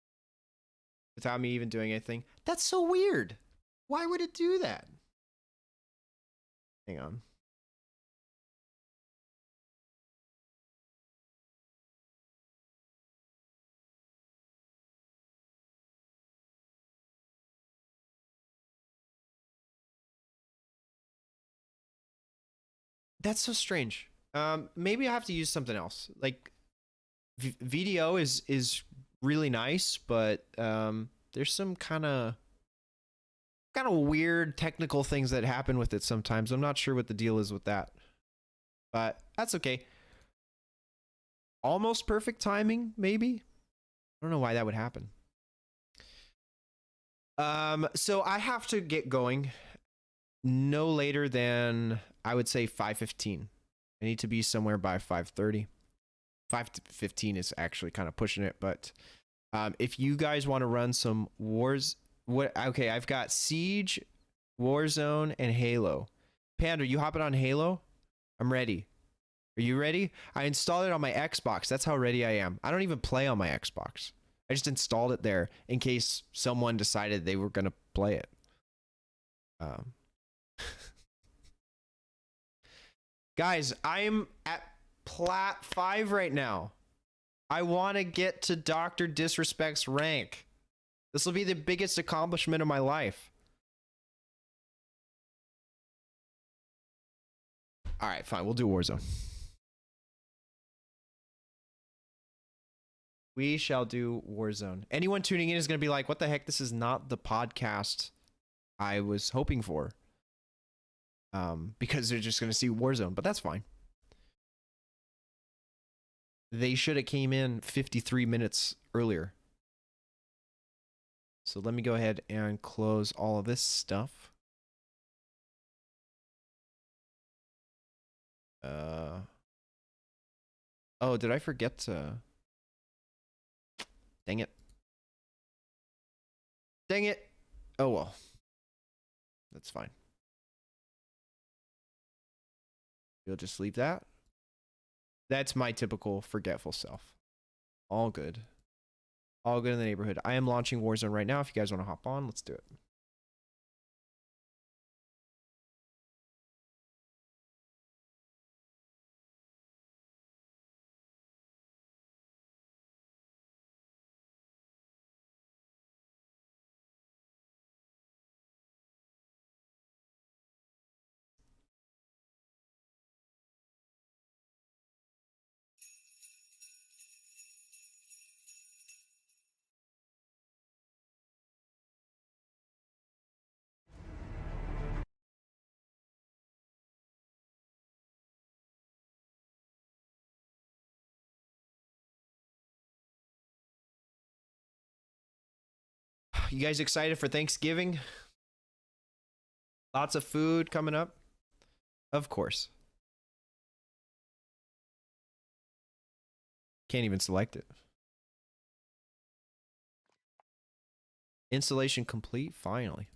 Without me even doing anything. That's so weird. Why would it do that? Hang on. That's so strange. Maybe I have to use something else. Like VDO is really nice, but there's some kind of weird technical things that happen with it sometimes. I'm not sure what the deal is with that, but that's okay. Almost perfect timing, maybe. I don't know why that would happen. So I have to get going no later than, I would say, 5:15. I need to be somewhere by 5:30. 5:15 is actually kind of pushing it, but if you guys want to run some wars, okay, I've got Siege, Warzone, and Halo. Panda, you hopping on Halo? I'm ready. Are you ready? I installed it on my Xbox. That's how ready I am. I don't even play on my Xbox. I just installed it there in case someone decided they were going to play it. Guys, I'm at Plat 5 right now. I want to get to Dr. Disrespect's rank. This will be the biggest accomplishment of my life. All right, fine. We'll do Warzone. We shall do Warzone. Anyone tuning in is going to be like, what the heck? This is not the podcast I was hoping for. Because they're just going to see Warzone, but that's fine. They should have came in 53 minutes earlier. So let me go ahead and close all of this stuff. Oh, did I forget to... Dang it. Dang it. Oh, well. That's fine. You'll just leave that. That's my typical forgetful self. All good. All good in the neighborhood. I am launching Warzone right now. If you guys want to hop on, let's do it. You guys excited for Thanksgiving? Lots of food coming up? Of course. Can't even select it. Installation complete, finally.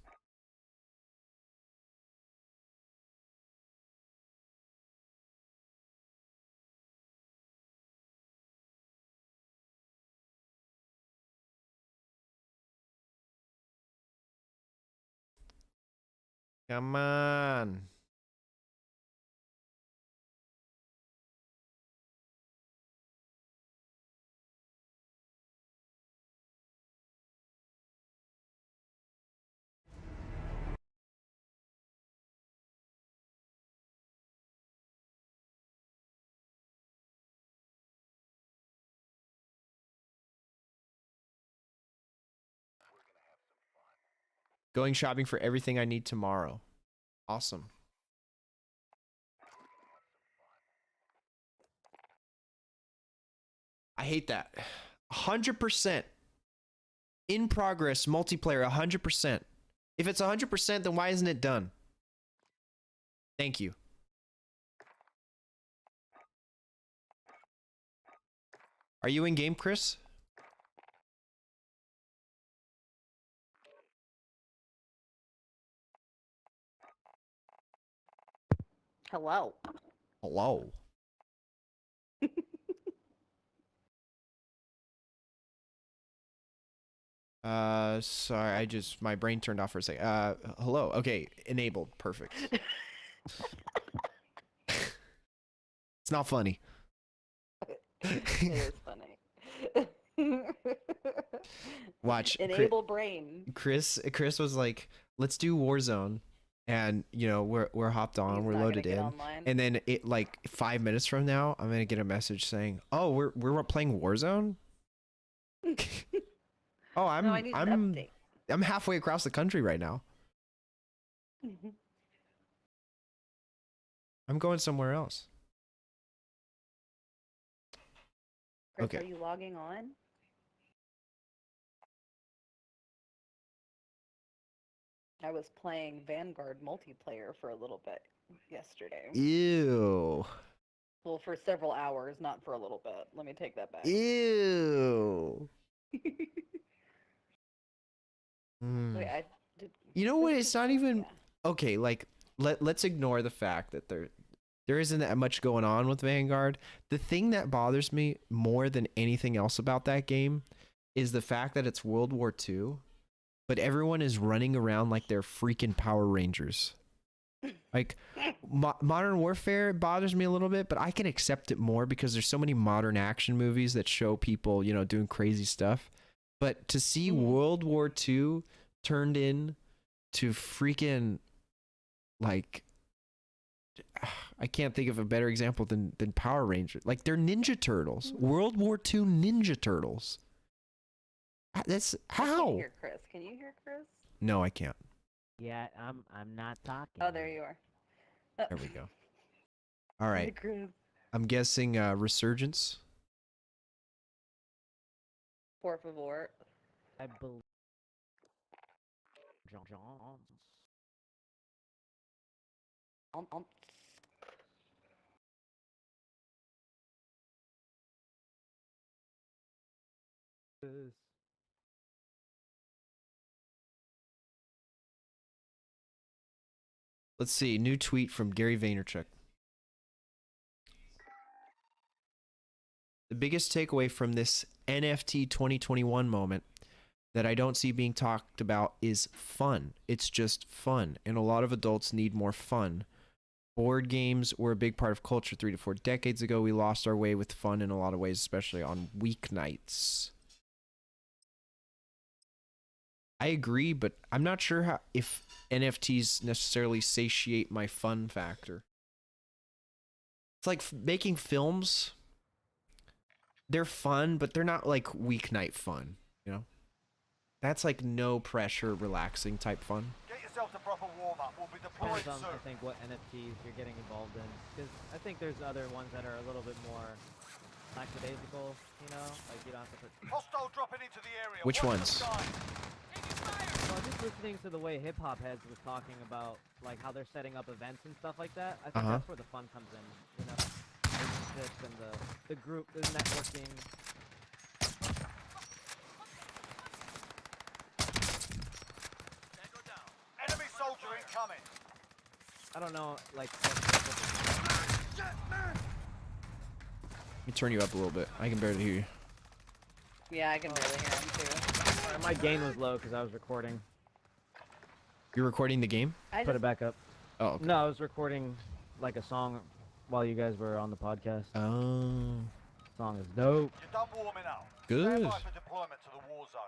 Come on. Going shopping for everything I need tomorrow. Awesome. I hate that. 100%. In progress, multiplayer, 100%. If it's 100%, then why isn't it done? Thank you. Are you in game, Chris? Hello. Hello. Sorry, my brain turned off for a second. Hello. Okay, enabled. Perfect. It's not funny. It is funny. Watch. Enable brain. Chris was like, "Let's do Warzone," and you know we're hopped on, He's we're not loaded gonna get in, online. and then it like 5 minutes from now, I'm gonna get a message saying, "Oh, we're playing Warzone." Oh, No, I need an update. I'm halfway across the country right now. I'm going somewhere else. Chris, Okay. are you logging on? I was playing Vanguard multiplayer for a little bit yesterday. Ew. Well, for several hours, not for a little bit. Let me take that back. Ew. Wait, I did. You know Chris what? just It's not join? even Yeah. okay. Like let's ignore the fact that there isn't that much going on with Vanguard. The thing that bothers me more than anything else about that game is the fact that it's World War II, but everyone is running around like they're freaking Power Rangers. Like Modern Warfare bothers me a little bit, but I can accept it more because there's so many modern action movies that show people, you know, doing crazy stuff. But to see World War II turned in to freaking like I can't think of a better example than Power Rangers. Like they're Ninja Turtles. World War II Ninja Turtles. That's I can't how? hear Chris. Can you hear Chris? No, I can't. Yeah, I'm not talking. Oh, there you are. There we go. All right. Chris. I'm guessing Resurgence. Por favor. I believe. John. Let's see. New tweet from Gary Vaynerchuk. The biggest takeaway from this NFT 2021 moment that I don't see being talked about is fun. It's just fun. And a lot of adults need more fun. Board games were a big part of culture 3 to 4 decades ago. We lost our way with fun in a lot of ways, especially on weeknights. I agree, but I'm not sure if NFTs necessarily satiate my fun factor. It's like making films. They're fun, but they're not like weeknight fun, you know? That's like no pressure, relaxing type fun. Get yourself to proper warm-up. We'll be deployed Depends on, soon. I think, what NFTs you're getting involved in. Because I think there's other ones that are a little bit more lackadaisical, you know? Like, you don't have to put... Hostile dropping into the area. Which Watch ones? the sky. was just listening to the way hip hop heads was talking about like how they're setting up events and stuff like that. I think that's where the fun comes in. You know, relationships and the group, the networking. Enemy soldier incoming. I don't know, like. Let me turn you up a little bit. I can barely hear you. Yeah, I can barely hear him too. My gain was low because I was recording. You're recording the game? I Put just, it back up. Oh, okay. No, I was recording like a song while you guys were on the podcast. Oh, Song is dope. You're done warming up. good. Stand by for deployment to the war zone.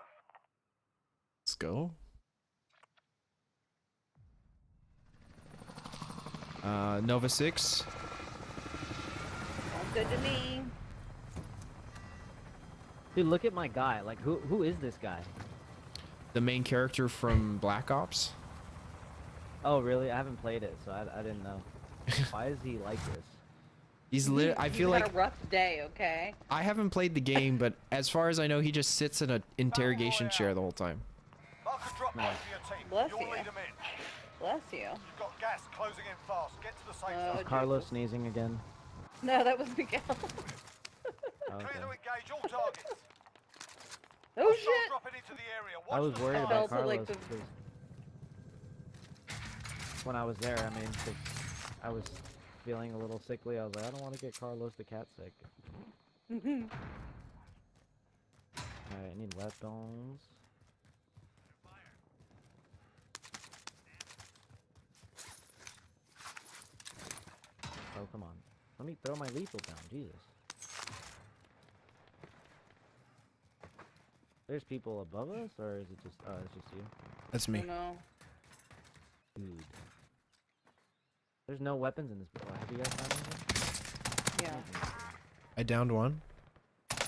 Let's go. Nova 6. sounds good to me. Dude, look at my guy. Like, who is this guy? The main character from Black Ops. Oh, really? I haven't played it, so I didn't know. Why is he like this? He's lit. I feel He's like had a rough day, okay? I haven't played the game, but as far as I know, he just sits in an interrogation chair the whole time. Mark a drop point for your team. Bless You'll you. lead them in. Bless you. You've got gas closing in fast. Get to the safe Oh, zone. Carlos Jesus. sneezing again. No, that was Miguel. Oh, Clear okay. to engage all targets. Oh Hostiles shit! dropping into the area. I Watch was the worried skies. about felt it like Carlos the- because when I was there, I mean, 'cause I was feeling a little sickly. I was like, I don't want to get Carlos the cat sick. Alright, I need weapons. Oh, come on. Let me throw my lethal down, Jesus. There's people above us, or is it just, oh, it's just you? That's me. No. Dude. There's no weapons in this building. Have you guys found anything? Yeah. I downed one. Nice.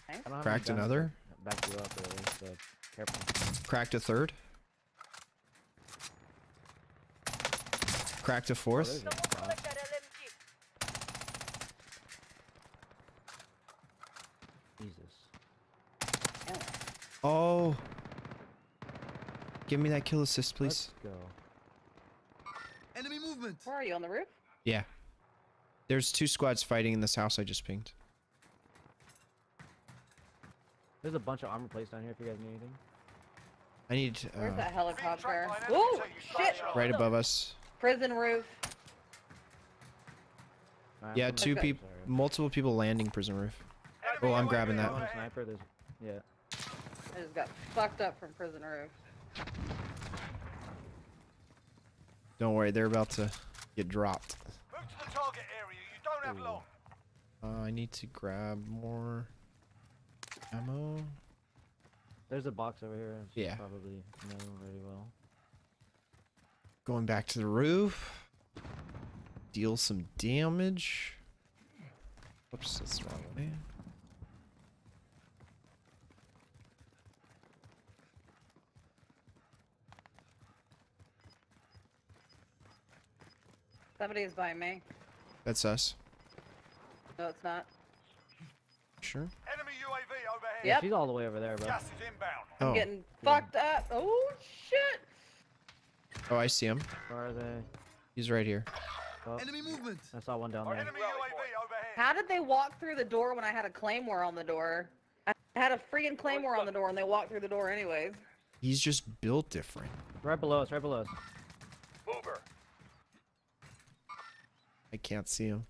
I don't have Cracked any guns another. to back you up, really, so careful. Cracked a third. Cracked a Oh, fourth. there's a spot. Jesus. Yeah. Oh. Give me that kill assist, please. Let's go. Enemy movement. Where are you, on the roof? Yeah. There's 2 squads fighting in this house I just pinged. There's a bunch of armor plates down here if you guys need anything. I need Where's that helicopter? Track Oh, line, shit! right above us. Prison roof. Alright, Yeah, I'm 2 sorry. people, multiple people landing prison roof. Oh, I'm grabbing that One one. sniper, there's, yeah. I just got fucked up from prison roof. Don't worry, they're about to get dropped. Move to the target area. You don't have Ooh. long. I need to grab more ammo. There's a box over here. As you Yeah. probably know very well. Going back to the roof. Deal some damage. Oops, that's the wrong way. Somebody's by me. That's us. No, it's not. Sure. Enemy UAV overhead. Yep. She's all the way over there, bro. Gas is inbound. Oh. Getting fucked up. Oh, shit! Oh, I see him. Where are they? He's right here. Oh, Enemy movement. I saw one down there. Enemy UAV overhead. How did they walk through the door when I had a claymore on the door? I had a freaking claymore on the door and they walked through the door anyways. He's just built different. Right below us, right below us. Mover. I can't see him.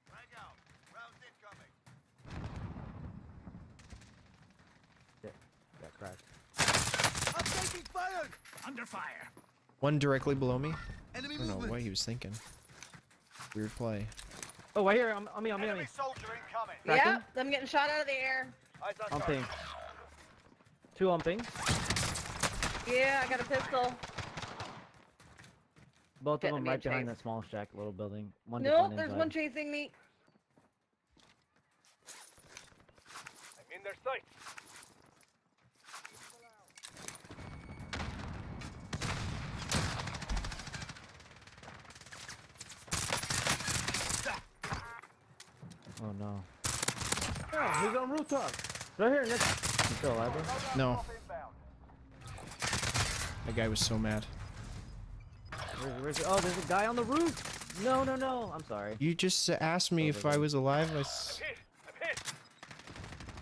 Frag out. Rounds incoming. Got cracked. I'm taking fire. Under fire. One directly below me. Enemy I don't know what he was thinking. Weird play. Oh, right here. On me. Enemy soldier incoming. Crack Yeah, him? I'm getting shot out of the air. Eyes on On target. ping. 2 on ping. Yeah, I got a pistol. Both of Getting them me right a behind chase. that small shack, little building. One Nope, just went there's inside. one chasing me. I'm in their sights. Oh no. Yeah, he's on rooftop. Right here, Nick. You still alive, bro? No. Inbound. That guy was so mad. Where's oh, there's a guy on the roof. No, no, no. I'm sorry. You just asked me if I was alive. I'm hit.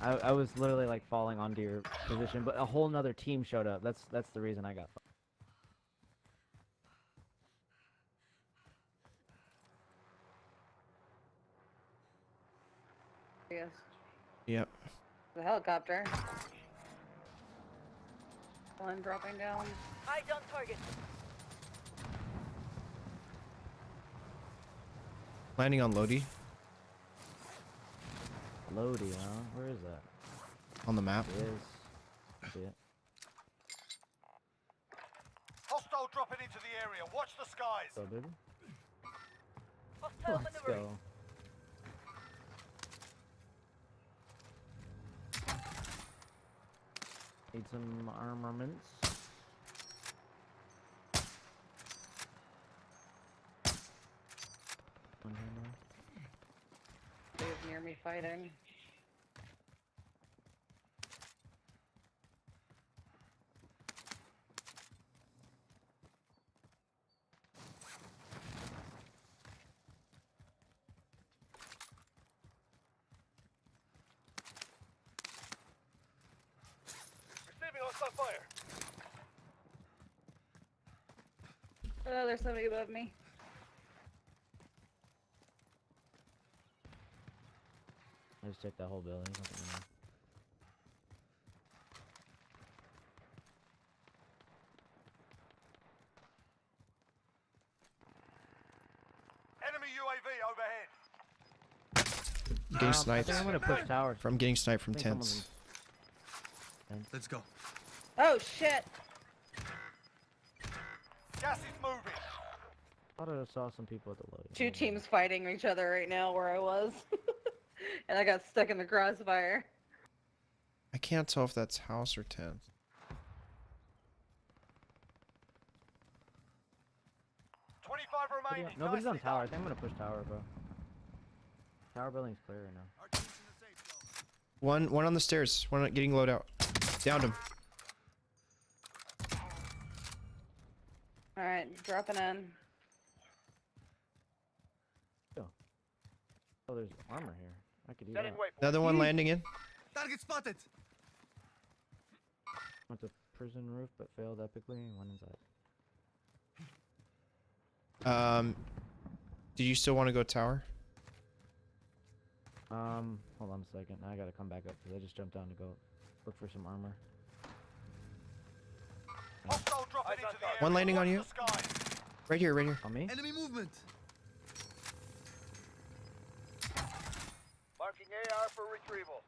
I was literally like falling onto your position, but a whole nother team showed up. That's the reason I got. Yes. Yep. The helicopter. One dropping down. Eyes on target. Landing on Lodi Lodi, huh? Where is that? on the map. It is. See it. Hostile dropping into the area. Watch the skies. Go, baby. Hostile Let's maneuvering. go. Need some armaments. One here now. He was near me fighting. Receiving hostile fire. Oh, there's somebody above me. I just checked that whole building. Nothing in there. Enemy UAV overhead. Getting I sniped. think I'm gonna push towers. From getting sniped from I think tents. Let's go. Oh shit! Gas is moving. Thought I saw some people at the loading. Two teams fighting each other right now where I was. And I got stuck in the crossfire. I can't tell if that's house or tent. 25 remaining. Nobody's on Nicely tower. I done. think I'm gonna push tower, bro. Tower building's clear right now. Our team's in the safe zone. One on the stairs. One getting load out. Downed him. Alright, dropping in. Oh, there's armor here. I could use Setting that. waypoint. Another one landing in. Target spotted. Went to prison roof, but failed epically. One inside. Did you still want to go tower? Hold on a second. I gotta come back up because I just jumped down to go look for some armor. Hostile dropping into the area. One landing on Watch you. the skies. Right here, right here. On me? Enemy movement. Marking AR for retrieval.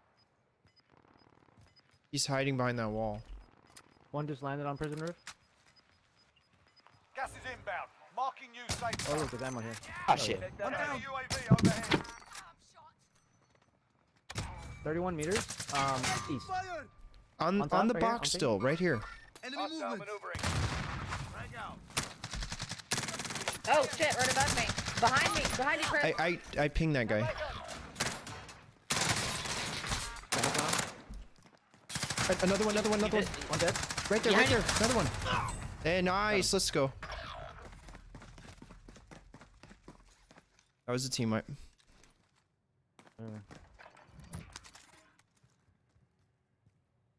He's hiding behind that wall. One just landed on prison roof. Gas is inbound. Marking you safe Oh zone. look, there's ammo here. Ah, shit. One Enemy down. UAV overhead. 31 meters. East. Fire. On top, the right here, box on still, right here. Enemy Hostile movement. maneuvering. Frag out. Oh shit, right above me. Behind me, behind you, Chris. I pinged that guy. Right, another one. One dead. Right there, right there. Another one. Hey, nice. Let's go. That was a team wipe.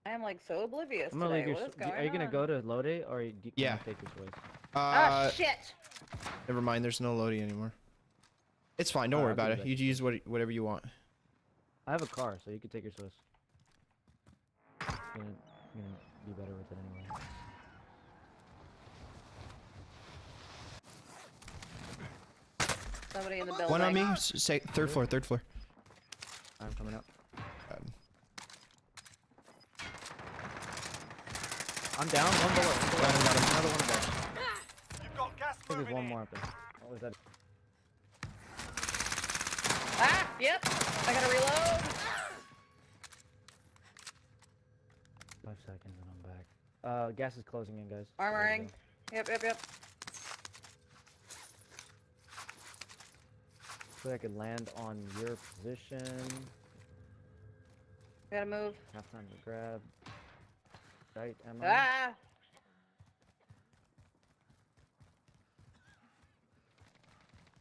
I am like so oblivious I'm gonna leave today. your. What is going Are you gonna on? go to Lodi or you can Yeah. take your choice? Oh shit! Never mind. There's no loading anymore. It's fine. Don't worry I'll about do it. that. You use whatever you want. I have a car, so you can take your Swiss. You're gonna be better with it anyway. Somebody in the building. One on me. Say third floor. Third floor. I'm coming up. I'm down. One below. Got him. Another one above. You've got gas I think moving there's one in. more up there. What was that? Ah, yep. I gotta reload. 5 seconds and I'm back. Gas is closing in, guys. Armoring. Yep. So I could land on your position. Gotta move. Half time to grab. Right, ammo. Ah!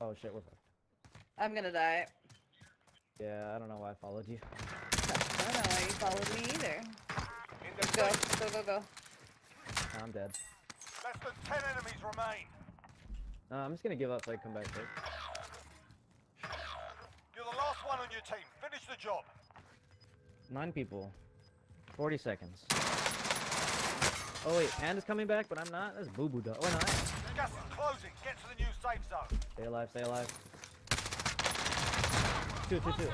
Oh shit, we're fucked. I'm gonna die. Yeah, I don't know why I followed you. I don't know why you followed me either. In the Go, safe. go, go, go. I'm dead. Less than 10 enemies remain. I'm just gonna give up so I can come back quick. You're the last one on your team. Finish the job. 9 people. 40 seconds. Oh wait, Panda's coming back, but I'm not? That's boo-boo though. Oh, no, I am. Gas is closing. Get to the new safe zone. Stay alive, stay alive. 2, 2, 2. Oh, shit.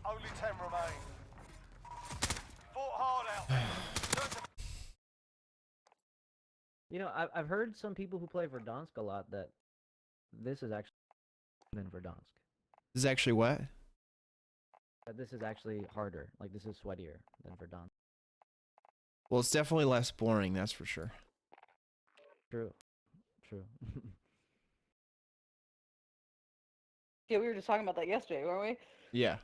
Only 10 remain. Fought hard out there. You know, I've heard some people who play Verdansk a lot that this is actually than Verdansk. This is actually what? That this is actually harder. Like, this is sweatier than Verdansk. Well, it's definitely less boring, that's for sure. True. True. Yeah, we were just talking about that yesterday, weren't we? Yeah.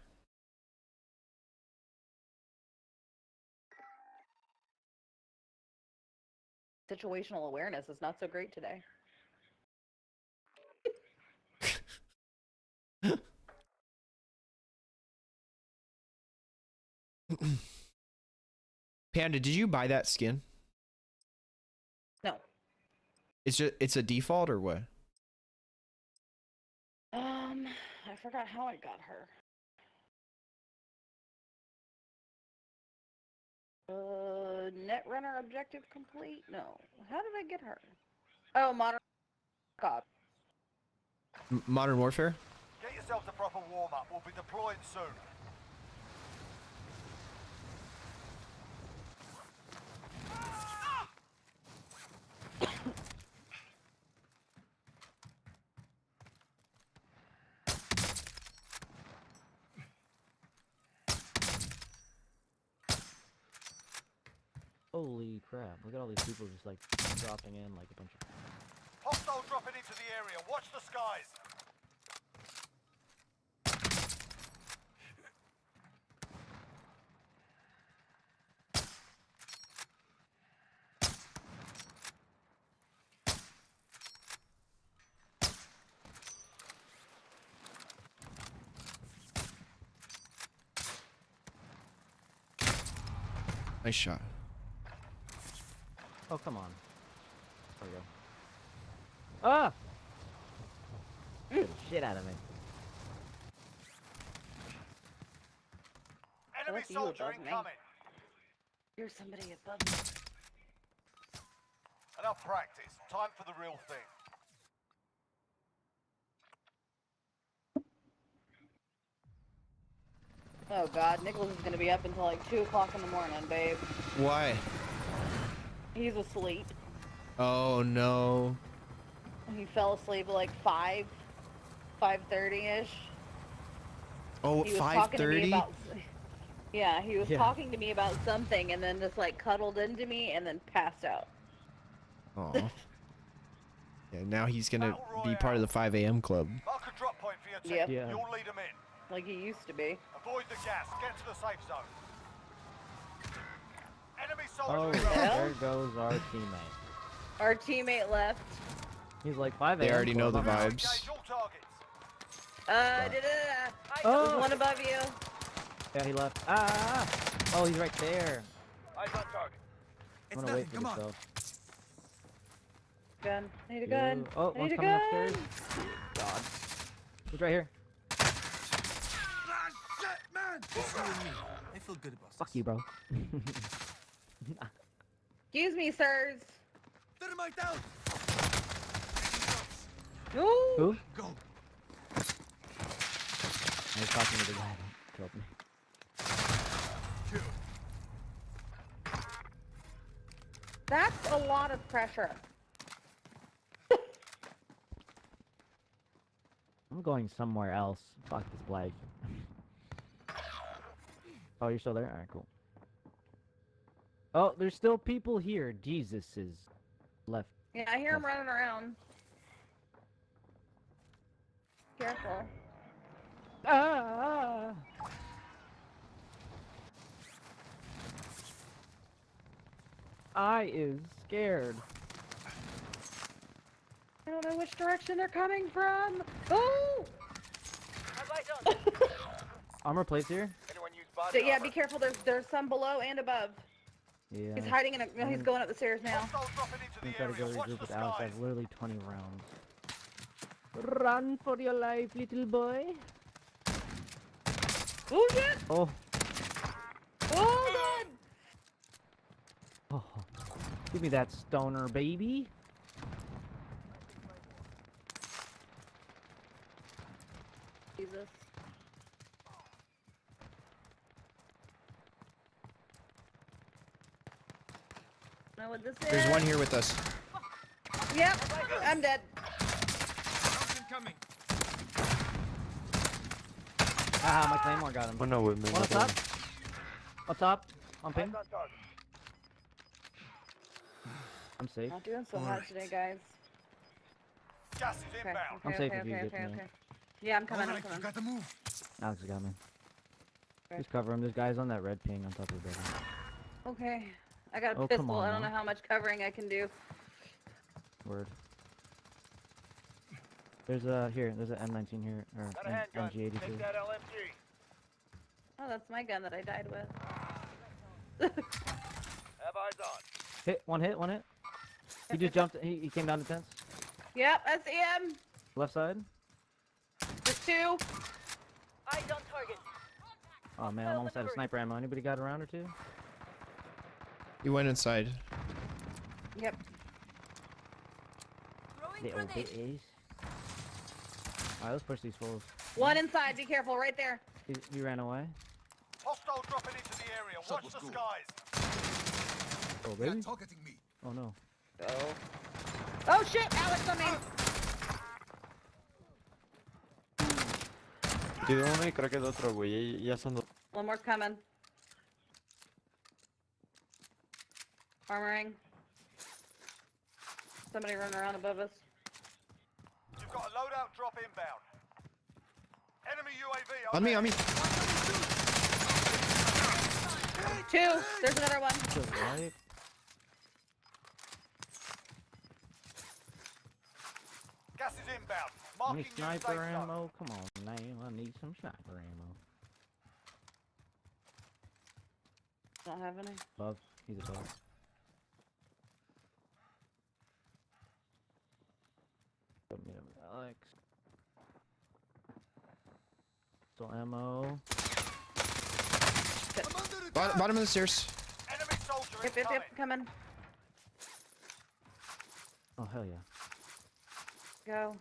Situational awareness is not so great today. Panda, did you buy that skin? No. It's a default or what? I forgot how I got her. Netrunner objective complete? No. How did I get her? Oh, modern cop. Modern Warfare? Get yourselves a proper warm-up. We'll be deploying soon. Holy crap. Look at all these people just, like, dropping in like a bunch of... Hostile dropping into the area. Watch the skies. Nice shot. Oh, come on. There we go. Ah! Get the shit out of me. Enemy That's you soldier above me. incoming. Here's somebody above me. Enough practice. Time for the real thing. Oh god, Nicholas is gonna be up until like 2 o'clock in the morning, babe. Why? He's asleep. Oh no. He fell asleep at like 5:30ish. Oh, He was talking to me 5:30? about. Yeah, he was Yeah. talking to me about something and then just like cuddled into me and then passed out. Oh. Yeah, now he's gonna be part of the 5 a.m. club. Mark a drop point for your team. Yep. Yeah. You'll lead them in. Like he used to be. Avoid the gas. Get to the safe zone. Enemy Oh, soldier yeah. incoming. there goes our teammate. Our teammate left. He's like 5 They a.m. already know the club. vibes. Engage all targets. Oh! There's one above you. Yeah, he left. Ah! Oh, he's right there. Eyes on target. I'm It's gonna wait nothing. for Come this on. though. Gun. I need a gun. Oh, I one's need a coming gun. upstairs. God. He's right here. Ah, shit, man! I feel good about Fuck this. you, bro. Excuse me, sirs. Thermite out! Ooh. Who? Go. I was talking to the guy that killed me. That's a lot of pressure. I'm going somewhere else. Fuck this place. Oh, you're still there? Alright, cool. Oh, there's still people here. Jesus is left. Yeah, I hear him running around. Careful. Ah! I is scared. I don't know which direction they're coming from. Oh! Have eyes on. Armor plates here. Anyone use body Yeah, armor? be careful. There's some below and above. Yeah. He's hiding in a. No, he's going up the stairs now. Hostiles dropping into I'm the trying to area. go Watch regroup the with Alex. I skies. have literally 20 rounds. Run for your life, little boy. Oh shit! Oh. Oh god! Oh. Give me that stoner, baby. Jesus. Know what this is? There's one here with us. Yep, I'm dead. Incoming. Ah, my claymore got him. One no women. One up top. Up top. On ping. Eyes on target. I'm safe. Not doing so hot today, guys. Gas is Okay, inbound. I'm okay, safe okay, if you okay, get to okay, me. okay. Yeah, I'm coming. I'm Alright, you coming. gotta move. Alex got me. Okay. Just cover him. There's guys on that red ping on top of the building. Okay. I got a Oh, come pistol. on I don't know now. how much covering I can do. Word. There's a here. There's an M19 here or Got a handgun. MG82. Take that LMG. Oh, that's my gun that I died with. Have eyes on. Hit. One hit. One hit. He just jumped. He came down the fence. Yep, I see him. Left side. There's two. Eyes on target. Oh man, I'm almost out of sniper ammo. Anybody got a round or two? He went inside. Yep. Throwing The grenade. OBAs. Alright, let's push these fools. One inside. Be careful. Right there. He ran away. Hostile dropping into the area. Watch Shuttle's the good. skies. Oh They're baby. targeting me. Oh no. Oh. Oh shit! Alex on me. Tiene uno y creo que es otro, güey. Ya son dos. One more's coming. Armoring. Somebody running around above us. You've got a loadout drop inbound. Enemy UAV On me, on me. Two. There's another one. Just right. Gas is inbound. I Marking need new sniper safe zone. ammo. Come on, man. I need some sniper ammo. Don't have any. Above. He's above. Put me up, Alex. Still ammo. I'm under attack. Bottom of the stairs. Enemy soldier Yep, incoming. yep, coming. Oh hell yeah. Go.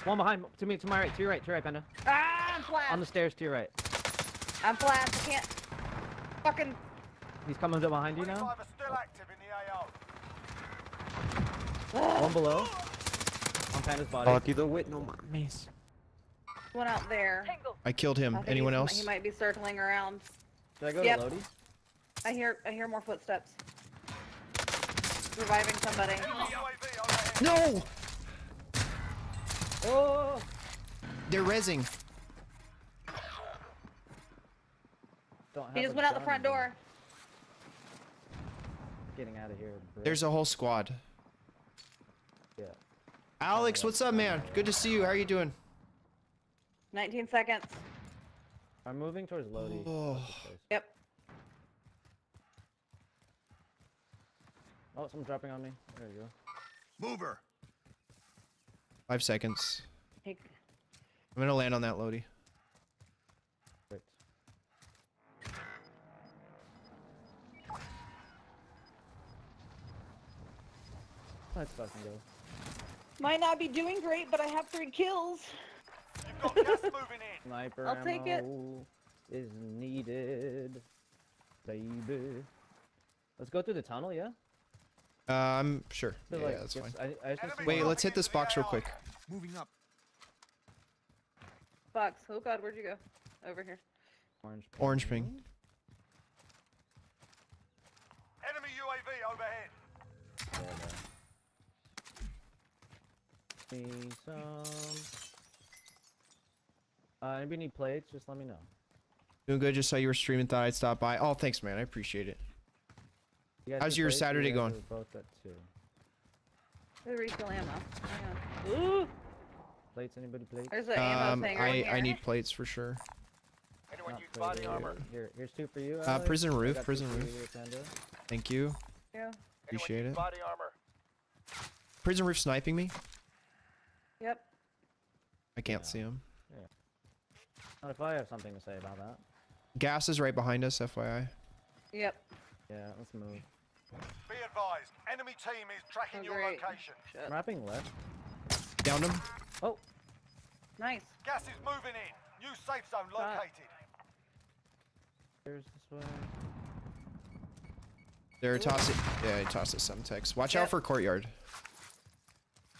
One behind. To me. To my right. To your right, Panda. Ah, I'm flat. On the stairs to your right. I'm flat. I can't. Fucking. He's coming up behind you 25 now. are still active in the AO. One below. On Panda's body. Batido, güey. No mames. One out there. Tango. I killed him. I think Anyone he else? might be circling around. Should I go Yep. to Lodi? I hear more footsteps. Reviving somebody. Enemy UAV overhead. No! Oh! They're rezzing. Don't have He just a went out the gun, front but door. Getting out of here. bro. There's a whole squad. Yeah. Alex, what's up, man? Good to see you. How are you doing? 19 seconds. I'm moving towards Lodi. Oh. What's this place? Yep. Oh, someone's dropping on me. There you go. Mover. 5 seconds. He- I'm gonna land on that Lodi. Great. Let's fucking go. Might not be doing great, but I have 3 kills. You've got gas moving in. Sniper I'll take it. ammo is needed, baby. Let's go through the tunnel, yeah? I'm sure. Feel Yeah, like that's just- fine. I just Enemy see- Wait, dropping let's hit into this the box real AO. quick. Moving up. Fox. Oh god, where'd you go? Over here. Orange ping. Enemy UAV overhead. See some. Anybody need plates? Just let me know. Doing good. Just saw you were streaming. Thought I'd stop by. Oh, thanks, man. I appreciate it. You guys How's do your plates? Saturday You guys going? are both at 2. There's refill ammo. Hang on. Ooh, Plates, anybody plates? there's an ammo thing right here. I need plates for sure. Anyone Not use plate body area. armor? Here's 2 for you, Alex. Prison I roof, got 2 prison for roof. you, Panda. Thank you. Yeah. Anyone Appreciate use it. body armor? Prison roof sniping me. Yep. I can't Yeah. see him. Not if I have something to say about that. Gas is right behind us, FYI. Yep. Yeah, let's move. Be advised, enemy team is tracking Oh, your great. location. Shit. I'm wrapping left. Downed him. Oh, Nice. Gas is moving in. New safe zone Shot. located. there's this way. They're tossing. Yeah, he tossed us some text. Watch out Yep. for courtyard.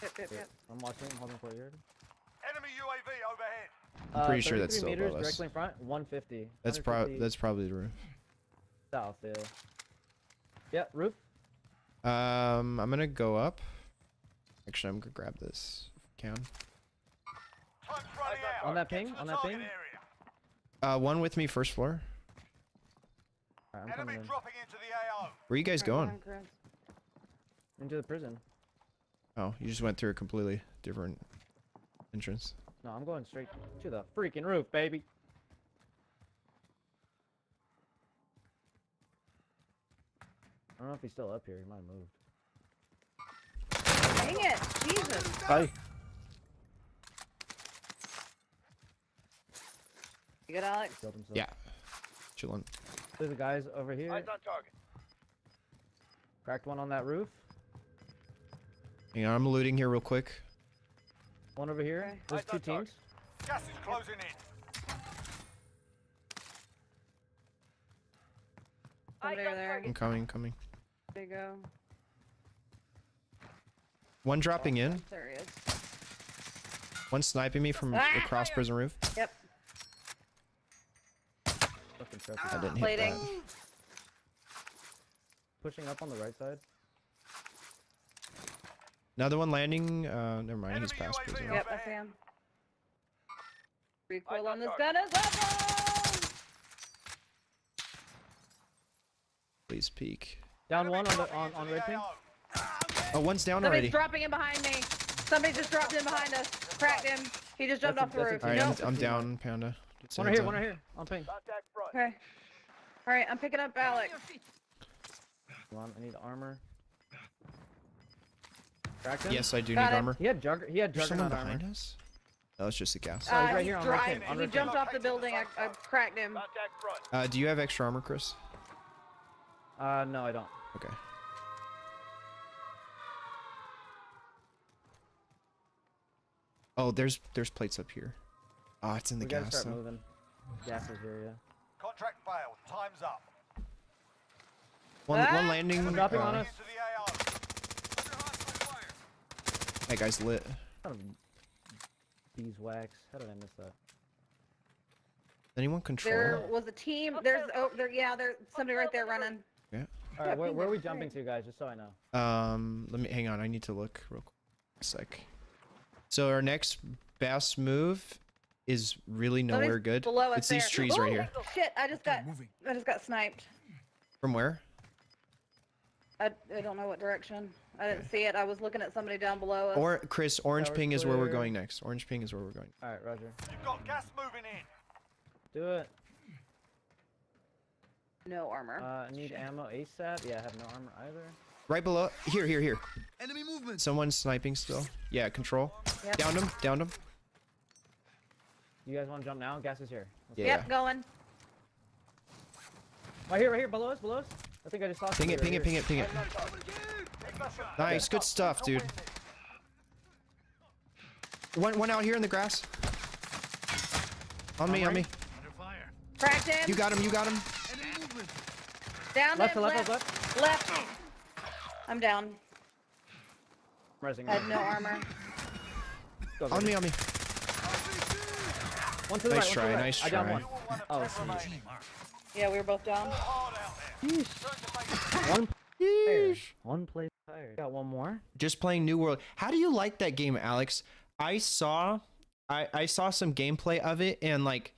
Yep. I'm watching, I'm holding courtyard. Enemy UAV overhead. I'm pretty sure that's 33 still meters above us. directly in front, 150. That's 150 probably the roof. south, yeah. Yeah, roof. I'm gonna go up. Actually, I'm gonna grab this if I can. Time's running out. On that Get ping, to the on that target ping. area. One with me, first floor. Alright, I'm coming Enemy in. dropping into the AO. Where are you guys Right going? behind Chris. Into the prison. Oh, you just went through a completely different entrance. No, I'm going straight to the freaking roof, baby. I don't know if he's still up here. He might have moved. Dang it. Jesus. Hi. You good, Alex? Killed himself. Yeah. Chilling. There's the guys over here. Eyes on target. Cracked one on that roof. Hang on, I'm looting here real quick. One over here. Okay. There's Eyes 2 on target. teams. Gas is closing in. Somebody over there. I'm coming. There you go. One dropping in. There he is. One sniping me from Ah! across prison roof. Yep. Fucking trophy. I didn't hit Plating. that. Pushing up on the right side. Another one landing. Never mind. He's Enemy past UAV prison. Yep, I see him. Recoil on this gun is up. Please peek. Down Enemy one on the dropping into on the red ping. AO. Oh, one's down Somebody's already. dropping in behind me. Somebody just dropped in behind us. Cracked him. He just jumped That's off a- the that's a roof. All right, Nope. I'm down, Panda. Just One right heads here, up. one right here. On ping. Contact front. Okay. All right, I'm picking up Alex. Come on, I need armor. Cracked him? Yes, I do Got need him. armor. He had There's someone juggernaut armor. behind us. That was just a gas. he's right He's here on red driving. ping, on He red jumped ping. off the building. I cracked him. Contact front. Do you have extra armor, Chris? No, I don't. Okay. Oh, there's plates up here. Oh, it's in the We gotta gas. start though. moving. Gas is here, yeah. Contract failed. Time's up. One Ah! landing. dropping on us. Into the AO. That guy's lit. Kind of beeswax. How did I miss that? Anyone control? There was a team. There's there's somebody right there running. All right, where are we jumping to, guys? Just so I know. Let me hang on. I need to look real quick. A sec. So our next best move is really nowhere Somebody's good. below us It's these there. trees right here. Shit! I just got sniped. From where? I don't know what direction. I didn't see it. I was looking at somebody down below us. Or Chris, orange Tower's ping is where we're clear. going next. Orange ping is where we're going. All right, Roger. You've got gas moving in. Do it. No armor. I need ammo ASAP. Yeah, I have no armor either. Right below. Here. Enemy movement. Someone's sniping still. Yeah, control. Yep. Downed him. You guys want to jump now? Gas is here. Let's Yeah. Yep, going. Right here, below us. I think I just saw Ping it. somebody right here. Nice, good stuff, dude. One out here in the grass. On me. Under fire. Cracked him. You got him. Enemy movement. Down Left him. to left. Left. I'm down. Resing. I had no armor. Go, On baby. me. One to the Nice right, try, one to the right. nice I down try. one. Oh, sweet. Team mark. Yeah, we were both down. Hard out there. One player. One player. Got one more. Just playing New World. How do you like that game, Alex? I saw some gameplay of it, and like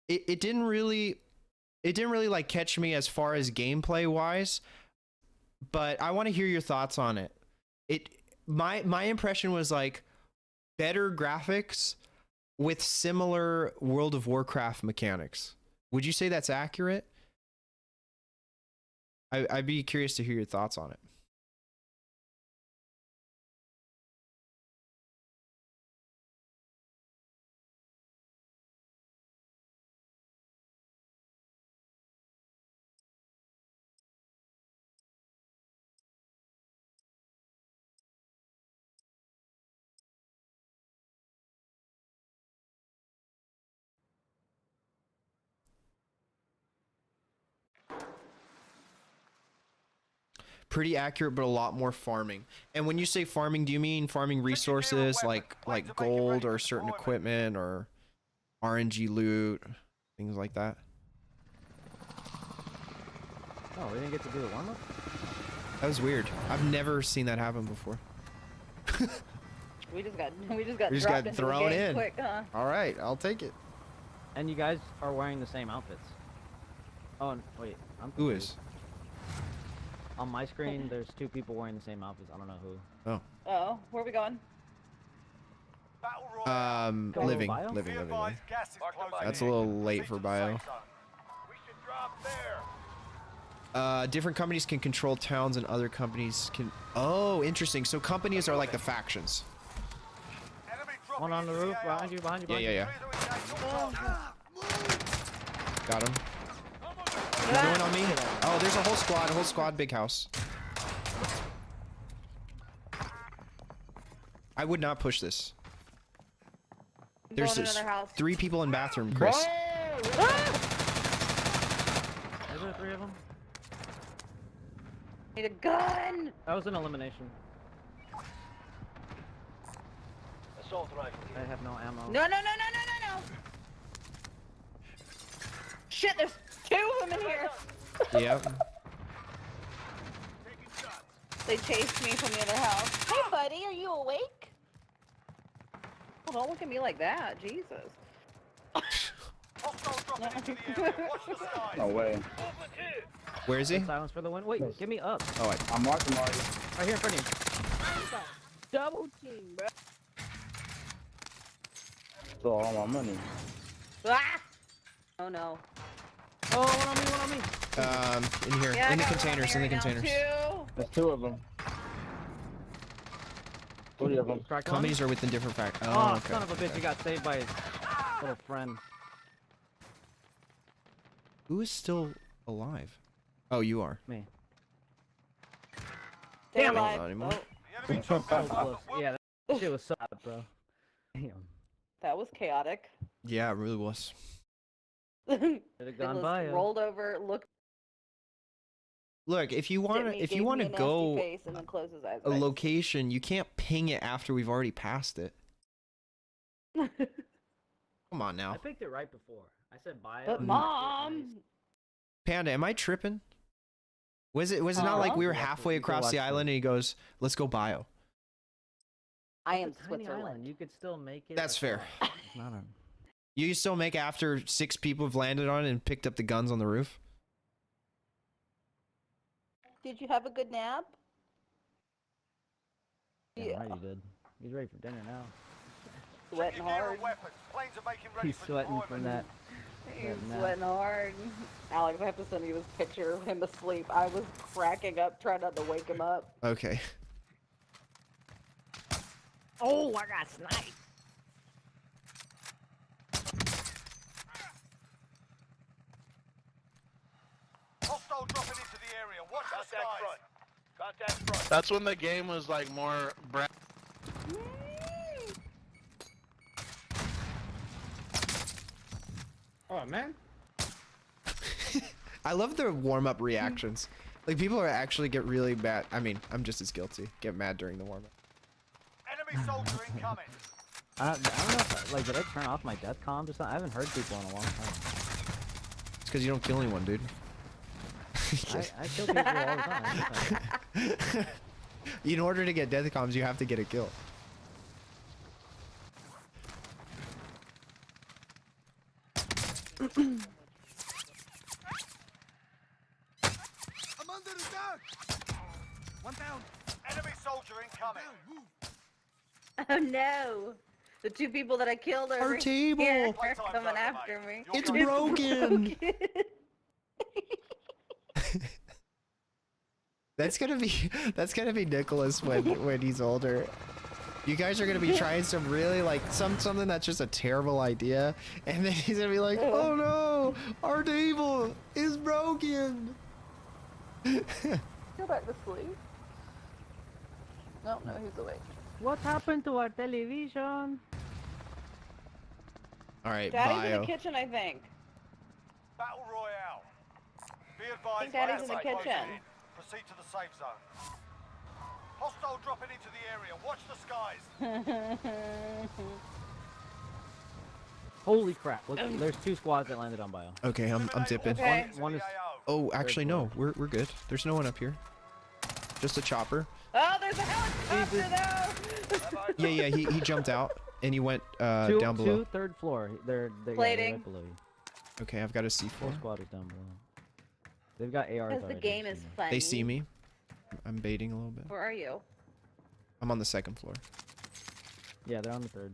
it didn't really like catch me as far as gameplay wise, but I want to hear your thoughts on it. My impression was like better graphics with similar World of Warcraft mechanics. Would you say that's accurate? I'd be curious to hear your thoughts on it. Pretty accurate, but a lot more farming. And when you say farming, do you mean farming resources like gold or certain equipment or RNG loot, things like that? Oh, we didn't get to do the warm-up? That was weird. I've never seen that happen before. We just got We just dropped got into the thrown game in. quick, huh? All right, I'll take it. And you guys are wearing the same outfits. Oh, wait. Who confused. is? On my screen, there's 2 people wearing the same outfits. I don't know who. Oh. Oh, where are we going? Battle Royale. Go Living. bio? Be advised, gas is closing That's a in. little late for Proceed to the bio. safe zone. We should drop there. Different companies can control towns and other companies can... Oh, interesting. So companies are like the factions. Enemy dropping One on the into roof, AO. behind you, behind you, Yeah, behind yeah, you. yeah. Clear to engage. Got him. Another one on me. Oh, there's a whole squad, big house. I would not push this. There's Going to another house. 3 people in bathroom, Chris. Is there 3 of them? Need a gun. That was an elimination. Assault rifle. I have no ammo. No, no, no, no, no, no, no. Shit, there's 2 of them in here. Yep. Taking shots. They chased me from the other house. Hey, buddy, are you awake? Well, don't look at me like that. Jesus. Hostiles dropping into the area. Watch the skies. No way. Where is he? Silence for the win. Wait, get me up. Oh, I'm watching Mario. Right here in front of you. Double team, bro. So all my money. Ah! Oh no. Oh, one on me. In here, Yeah, I in the got one containers, in the right now, containers. too. There's 2 of them. 3 of them. Cracked one. Companies are within different factions. Oh, Oh, okay. son of a bitch, he got saved by his little friend. Who is still alive? Oh, you are. Me. Stay Damn it. alive. Not anymore. Oh, The enemy So dropping close. Yeah, that shit was so bad, bro. Damn. that was chaotic. Yeah, it really was. Should have gone Nicholas by. rolled over, looked Look, if you want at to, me, if gave you want me to a nasty go face, and then closed his eyes. a location, you can't ping it after we've already passed it. Come on I now, picked it right before. I said bio. But and mom, Panda. Am I tripping? Was it not like we were halfway across the island and he goes, "Let's go bio"? I am It's a tiny Switzerland. island. You could still make it. That's fair. It's not a... You can still make after 6 people have landed on it and picked up the guns on the roof. Did you have a good nap? Yeah, right, you did. He's ready for dinner now. Sweating hard. Weapons. Planes are making ready He's for sweating deployment. from that. He's nap. sweating hard. Alex, I have to send you this picture of him asleep. I was cracking up, trying not to wake him up. Okay. Oh, I got sniped. Hostile dropping into the area. Watch the skies. Contact front. That's when the game was like more Oh man. I love the warm-up reactions. Like people are actually get really mad. I mean, I'm just as guilty. Get mad during the warm-up. Enemy soldier incoming. I don't know if, like, did I turn off my death comms or something? I haven't heard people in a long time. It's because you don't kill anyone, dude. I kill people all the time. In order to get death comms, you have to get a kill. I'm under attack. One down. Enemy soldier incoming. Down. Move. Oh no! The two people that I killed over Our table. here are Playtime's coming over, after mate. me. You're It's going- broken. That's gonna be Nicholas when he's older. You guys are gonna be trying some really like something that's just a terrible idea, and then he's gonna be like, "Oh no, our table is broken." Go back to sleep. No, he's awake. What happened to our television? All right, Daddy's in bio. the kitchen, I think. Battle Royale. Be I advised. think Daddy's in the closing kitchen. in. Proceed to the safe zone. Hostile dropping into the area. Watch the skies. Holy crap! Look, there's 2 squads that landed on bio. Okay, I'm dipping. Okay. One is. Oh, actually no, we're good. There's no one up here. Just a chopper. Oh, there's a helicopter though! Yeah, he jumped out and he went Two, down below. 3rd floor. They're Plating. right below you. Okay, I've got a Full C4. squad is down below. They've got ARs. Because the already, game so is you know. funny. They see me. I'm baiting a little bit. Where are you? I'm on the 2nd floor. Yeah, they're on the 3rd.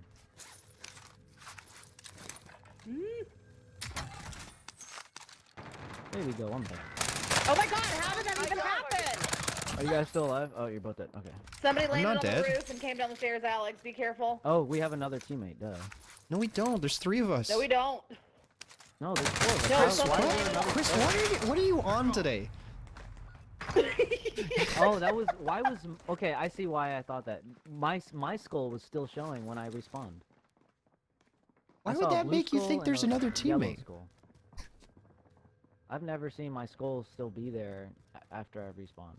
There we go. I'm dead. Oh my god, how did that even happen? Are you guys still alive? Oh, you're both dead. Okay. Somebody landed not on dead. the roof and came down the stairs, Alex. Be careful. Oh, we have another teammate. Duh. No, we don't. There's 3 of us. No, we don't. No, there's 4 of us. No, How- someone why- landed on the Chris, what are you on today? Oh, that was why was okay. I see why I thought that. My skull was still showing when I respawned. Why I would saw a that blue make you skull think and there's a another yellow teammate? skull. I've never seen my skull still be there after I respawned.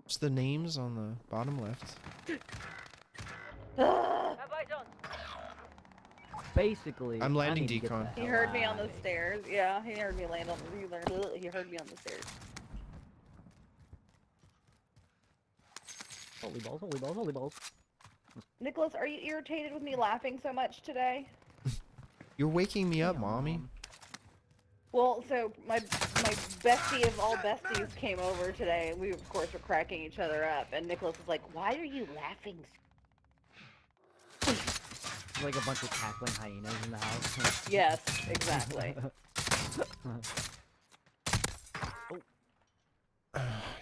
What's the names on the bottom left? Basically, I'm I landing need to get decon. the He hell heard me on outta the here. stairs. Yeah, he heard me land on the he heard me on the stairs. Holy balls! Holy balls! Holy balls! Nicholas, are you irritated with me laughing so much today? You're waking me up, Damn, mommy. Mom. Well, so my bestie of all besties came over today, and we of course were cracking each other up. And Nicholas was like, "Why are you laughing?" Like a bunch of cackling hyenas in the house. Yes, exactly.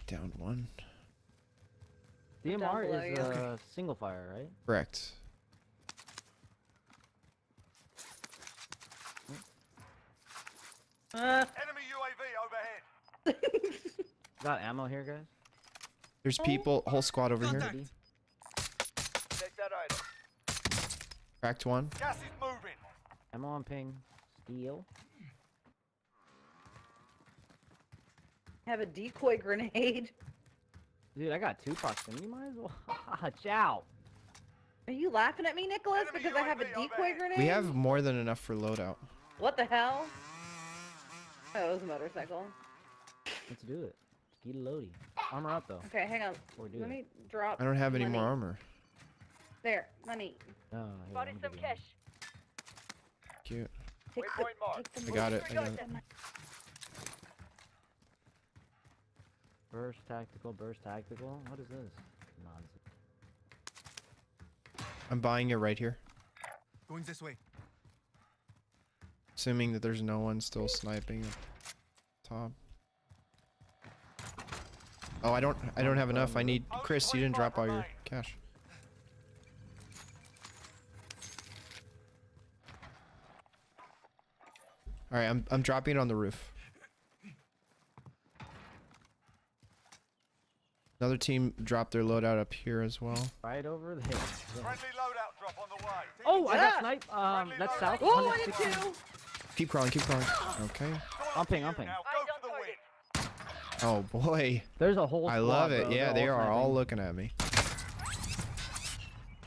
Down 1. DMR below is you. single fire, right? Correct. Enemy UAV overhead. Got ammo here, guys. There's people, whole squad over here. Contact. Take that item. Cracked 1. Gas is moving. Ammo on ping. Steel. Have a decoy grenade. Dude, I got 2 proximity mines. Watch out. Are you laughing at me, Nicholas, Enemy because I have a UAV decoy overhead. grenade? We have more than enough for loadout. What the hell? Oh, it was a motorcycle. Let's do it. Get loady. Armor up though. Okay, hang on. Or do Let it. me drop. I don't have any money. more armor. There, money. Oh, here, let me give you one. Cute. Take Waypoint marked. take the I got it. money. I got it. Burst tactical. Burst tactical. What is this? Nonsense. I'm buying it right here. Going this way. Assuming that there's no one still sniping up top. Oh, I don't have enough. I need Chris, you didn't drop all your cash. All right, I'm dropping it on the roof. Another team dropped their loadout up here as well. Right over there. Friendly loadout drop on the way. Oh, I got Ah! snipe. That's south. Oh, I did 160. too. Keep crawling, keep crawling. Okay. I'm ping, I'm ping. Now go for the win. Oh boy, There's a whole. I squad, love it. bro. Yeah, They're they are all sniping. looking at me.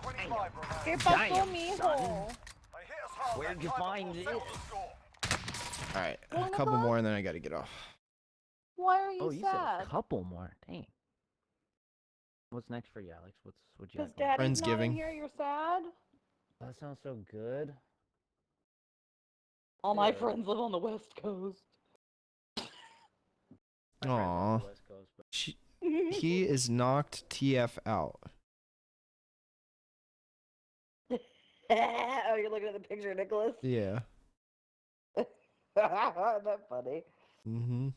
25 remain. ¿Qué pasó, Damn, mijo? They hit us hard. Where'd that you time, but find we'll it? settle the score. All right, a couple more and then I gotta get off. Why are you Oh, you said sad? a couple more. Dang. What's next for you, Alex? What you Because got? going? Daddy's not in Friendsgiving. here, you're sad? That sounds so good. All my Good. friends live on the West Coast. Aw. West Coast, but He is knocked TF out. Oh, you're looking at the picture, Nicholas? Yeah. Isn't that funny? Mm-hmm.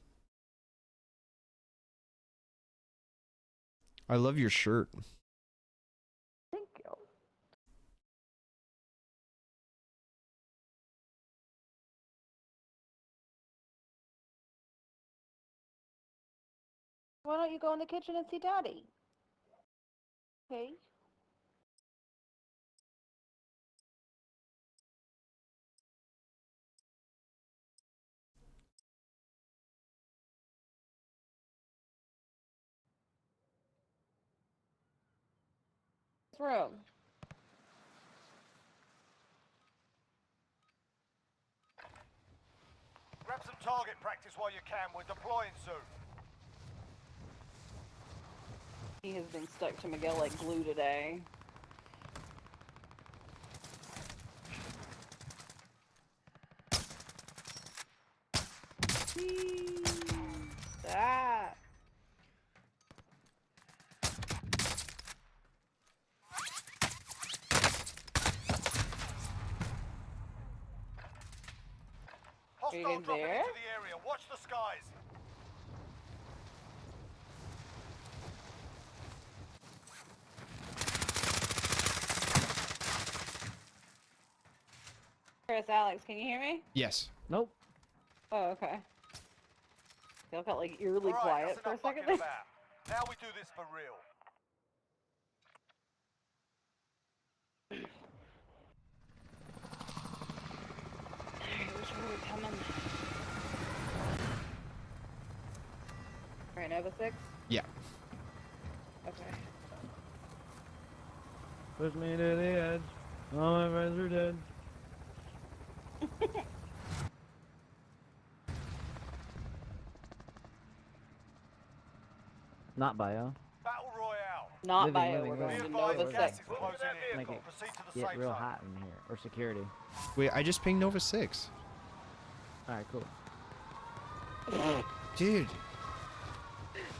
I love your shirt. Thank you. Why don't you go in the kitchen and see Daddy? Okay. Room. Grab some target practice while you can. We're deploying soon. He has been stuck to Miguel like glue today. Ah. Hostile you dropping there? into the area. Watch the skies. Chris, Alex, can you hear me? Yes. nope. Oh, okay. Y'all felt like eerily All right, quiet that's for a enough second fucking there. about. Now we do this for real. Alright, which way are we coming? Alright, Nova 6? Yeah. Okay. Push me to the edge. All my friends are dead. Not bio. Battle Royale. Not Living, bio, living, we're going Be living. to advised, Nova gas 6. is closing in. Make it Proceed to the Get safe real zone. hot in here. Or security. Wait, I just pinged Nova 6. Alright, cool. Dude.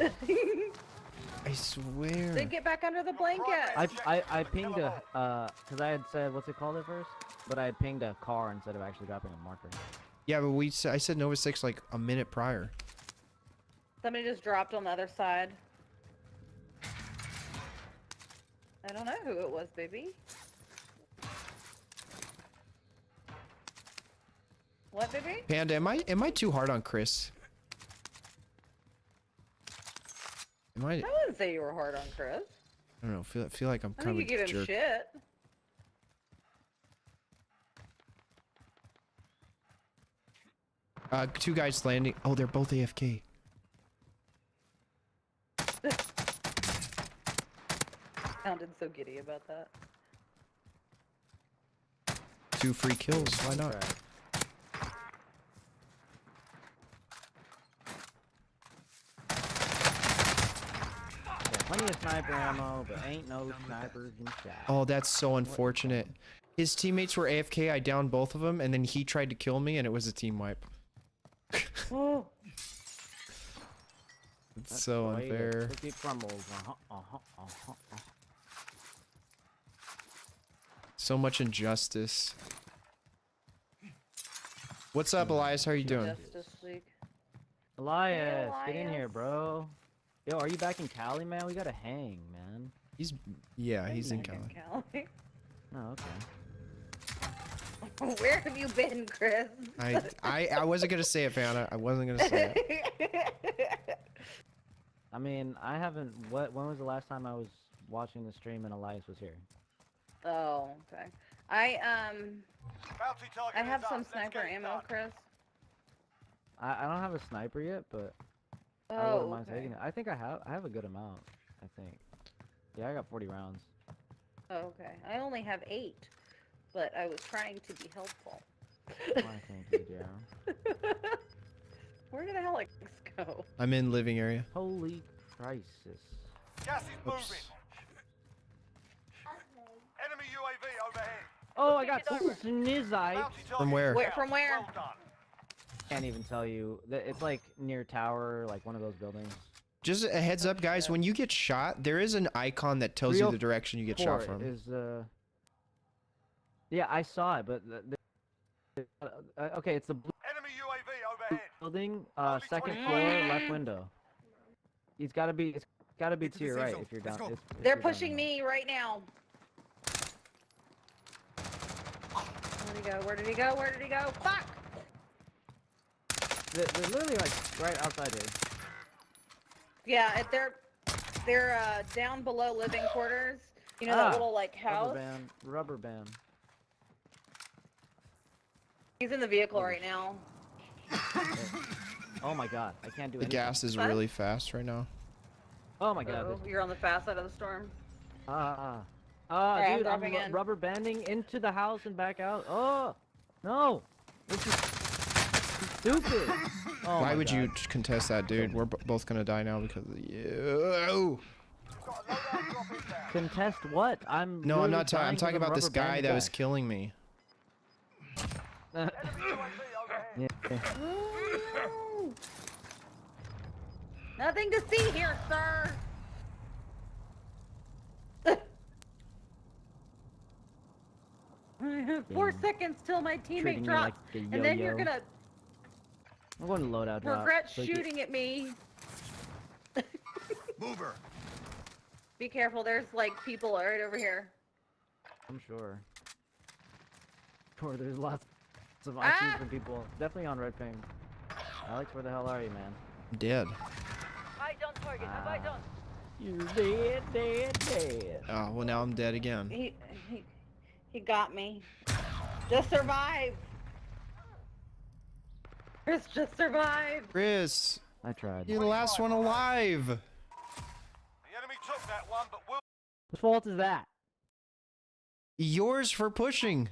I swear. Then get back under the blanket. I pinged a cause I had said what's it called at first, but I had pinged a car instead of actually dropping a marker. Yeah, but I said Nova 6 like a minute prior. Somebody just dropped on the other side. I don't know who it was, baby. What, baby? Panda, am I too hard on Chris? Am I? I wouldn't say you were hard on Chris. I don't know. Feel like I'm I kind think of you a give him jerk. shit. Two guys landing. Oh, they're both AFK. Sounded so giddy about that. 2 free kills. Why not? Right. Yeah, plenty of sniper ammo, but ain't no snipers in shot. Oh, that's so unfortunate. His teammates were AFK. I downed both of them, and then he tried to kill me, and it was a team wipe. Oh. It's That's so the way the unfair. cookie crumbles. So much injustice. What's up, Elias? How are you doing? Justice League. Elias, get in here, Elias. bro. Yo, are you back in Cali, man? We gotta hang, man. He's he's in Back Cali. Oh, okay. Where have you been, Chris? I wasn't gonna say it, Fiona. I wasn't gonna say it. I mean, I haven't. When was the last time I was watching the stream and Elias was here? Oh, okay. I Bounty target have is up. some Let's sniper get it ammo, done. Chris. I don't have a sniper yet, but I Oh, wouldn't mind okay. taking it. I think I have a good amount. I think. Yeah, I got 40 rounds. Oh, okay. I only have 8, but I was trying to be helpful. Why, thank you, Daryl. Where did Alex go? I'm in living area. Holy crisis. Gas is moving. Oops. Enemy UAV overhead. Oh, I got snizzite. Bounty From target where? is Where- down. from where? Well done. can't even tell you. It's like near tower, like one of those buildings. Just a heads up, guys. When you get shot, there is an icon that tells you the direction you get shot from. Yeah, I saw it, but okay, it's the blue Enemy UAV overhead. building, Only second 25 floor, seconds. left window. It's gotta be to Get to the your safe right zone. if you're Let's down. go. if They're you're down pushing there. me right now. Where'd he go? Where did he go? Where did he go? Fuck! They're literally like right outside here. Yeah, they're down below living quarters. You know that little like house? Rubber band. He's in the vehicle right now. Oh my god, I can't do The anything. gas is really fast right now. Oh my god. Oh, you're on the fast side of the storm. Alright, I'm dude, I'm dropping in. rubber banding into the house and back out. Oh, no. This is stupid. Oh Why my would God. you contest that, dude? We're both gonna die now because of you. Got a loadout drop inbound. Contest what? No, I'm literally not talking. I'm dying 'cause talking of about this rubber guy band that was killing me. Enemy UAV overhead. Yeah. Nothing to see here, sir. 4 Damn. seconds till my Treating teammate me drops, like a and then you're yo-yo. gonna I'm going to loadout drop. regret so you can- shooting at me. Mover. Be careful, there's like people right over here. I'm sure. Sure, there's lots of IQs from people. Definitely on red ping. Alex, where the hell are you, man? I'm dead. Eyes on target. Have eyes on. You're dead. Oh, well, now I'm dead again. He got me. Just survive. Chris, just survive. Chris, I tried. you're the last one alive. The enemy took that one, but will. Whose fault is that? Yours for pushing.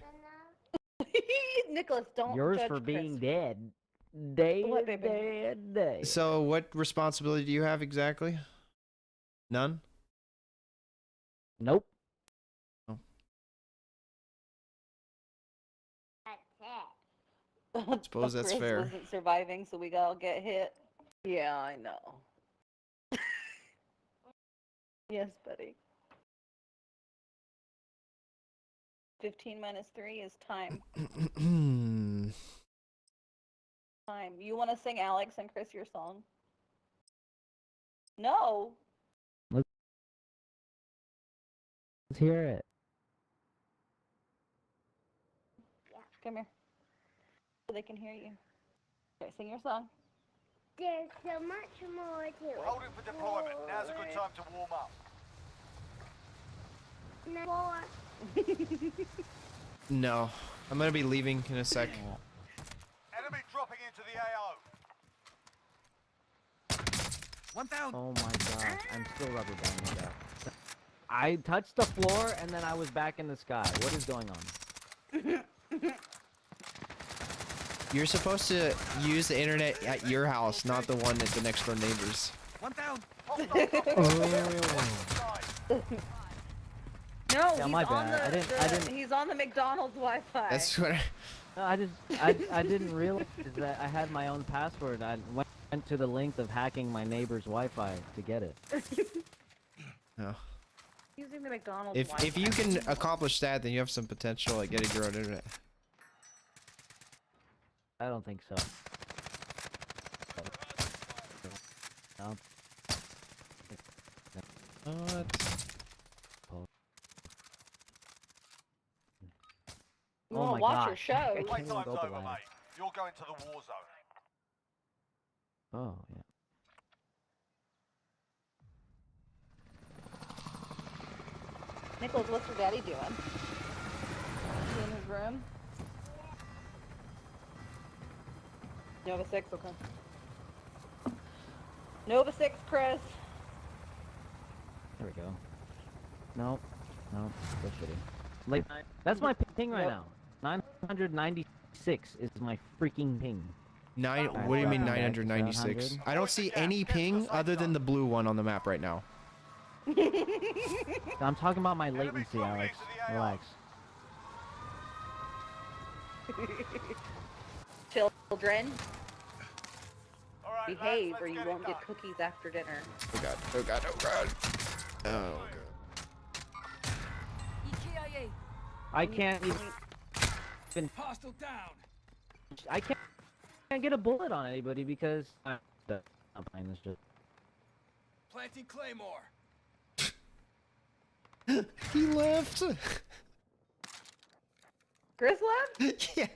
Nicholas, don't Yours judge for being Chris. dead. What, baby? Dead. So, what responsibility do you have exactly? None? Nope. Suppose that's Chris fair. wasn't surviving, so we all get hit. Yeah, I know. Yes, buddy. 15 minus 3 is time. Time. You want to sing Alex and Chris your song? No. Let's hear it. Come here. So they can hear you. Okay, sing your song. There's so much more to it. Hold it for deployment. Now's a good time to warm up. More. No. I'm gonna be leaving in a sec. Enemy dropping into the AO. One down. Oh my gosh, I'm still rubber banding that. I touched the floor and then I was back in the sky. What is going on? You're supposed to use the internet at your house, not the one at the next door neighbors. One down. No, Yeah, he's my on bad. I didn't- he's on the McDonald's Wi-Fi. That's what No, I didn't realize that I had my own password. I went to the length of hacking my neighbor's Wi-Fi to get it. No. Using the McDonald's If Wi-Fi. you can accomplish that, then you have some potential at getting your own internet. I don't think so. No. What? You Oh wanna my watch gosh. your show? I can't even Playtime's go up the over, ladder. mate. You're going to the war zone. Oh, yeah. Nicholas, what's your daddy doing? Is he in his room? Nova 6, okay. Nova 6, Chris. There we go. Nope. Nope. That's shitty. Like, that's my ping right now. 996 is my freaking ping. What do you mean 996? 700? I don't see any ping other than the blue one on the map right now. I'm talking about my latency, Alex. Relax. Children. Behave or you won't get cookies after dinner. Oh god. Oh god. Oh god. Oh god. I can't even. Hostile down. I can't get a bullet on anybody because I'm playing this just. Planting claymore. He left. Chris left? Yeah.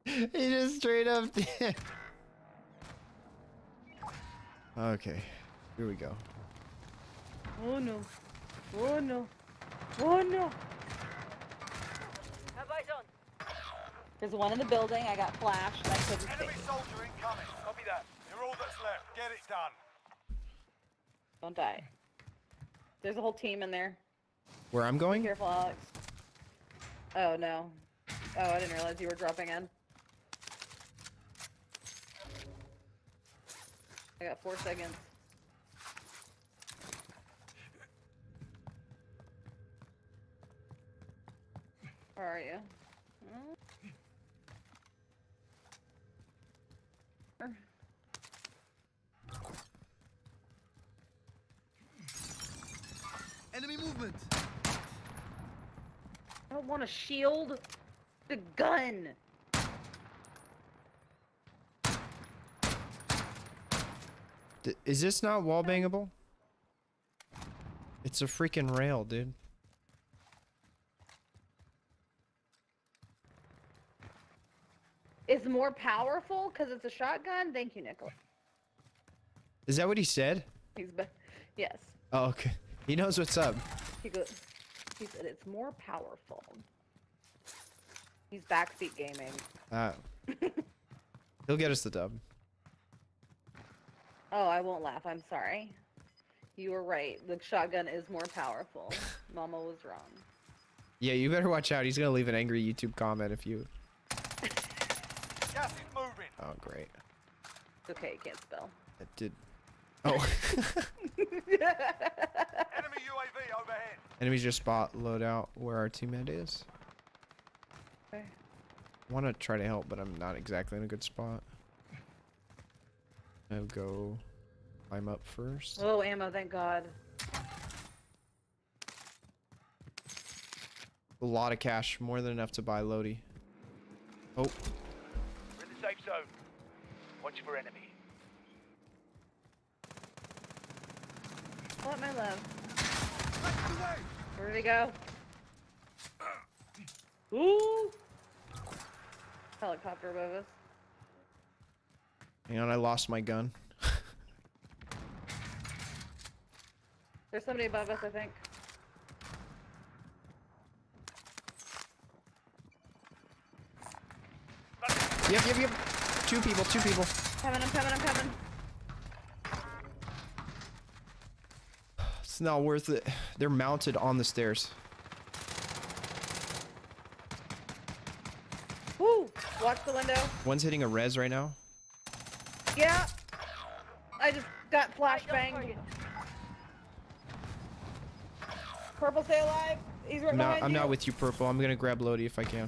He just straight up did. Okay. Here we go. Oh no. Oh no. Oh no. Have eyes on. There's one in the building. I got flashed. I couldn't see. Enemy soldier incoming. Copy that. You're all that's left. Get it done. Don't die. There's a whole team in there. Where I'm going? Be careful, Alex. Oh no. Oh, I didn't realize you were dropping in. I got 4 seconds. Where are you? Enemy movement. I don't want a shield. The gun. Is this not wall bangable? It's a freaking rail, dude. It's more powerful because it's a shotgun. Thank you, Nicholas. Is that what he said? Yes. Oh, okay. He knows what's up. He said it's more powerful. He's backseat gaming. He'll get us the dub. Oh, I won't laugh. I'm sorry. You were right. The shotgun is more powerful. Mama was wrong. Yeah, you better watch out. He's gonna leave an angry YouTube comment if you. Gas is moving. Oh, great. It's okay. You can't spell. It did. Oh. Enemy UAV overhead. Enemies just spot loadout where our teammate is. Okay. I want to try to help, but I'm not exactly in a good spot. I'll go climb up first. Oh, ammo, thank God. A lot of cash, more than enough to buy Lodi. Oh. We're in the safe zone. Watch for enemy. What, my love? Where did he go? Ooh! Helicopter above us. Hang on, I lost my gun. There's somebody above us, I think. Yep. Two people. I'm coming. It's not worth it. They're mounted on the stairs. Woo! Watch the window. One's hitting a res right now. Yeah! I just got flashbanged. Purple, stay alive. He's right behind you. I'm not with you, Purple. I'm gonna grab Lodi if I can.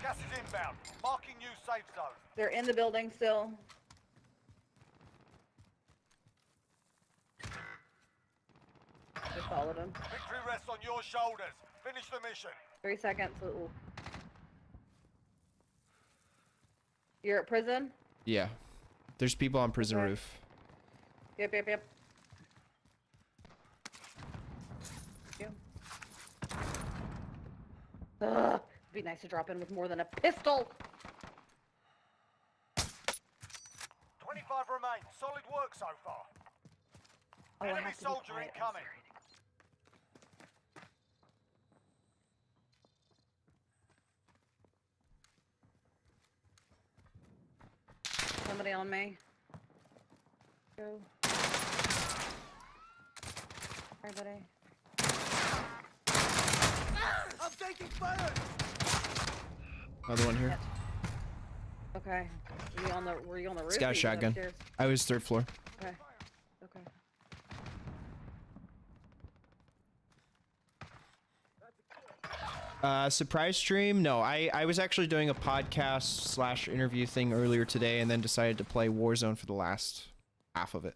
Gas is inbound. Marking new safe zone. They're in the building still. I followed him. Victory rests on your shoulders. Finish the mission. 3 seconds. Ooh. You're at prison? Yeah. There's people on prison Okay. roof. Yep. You. Ugh. It'd be nice to drop in with more than a pistol. 25 remain. Solid work so far. Oh, I Enemy have to be soldier quiet. I'm incoming. sorry. Somebody on me. Go. Hi, buddy. I'm taking fire. Another one here. Okay. Were you on the roof? It's got or a you shotgun. upstairs? I was third floor. Okay. Surprise stream? No, I was actually doing a podcast / interview thing earlier today and then decided to play Warzone for the last half of it.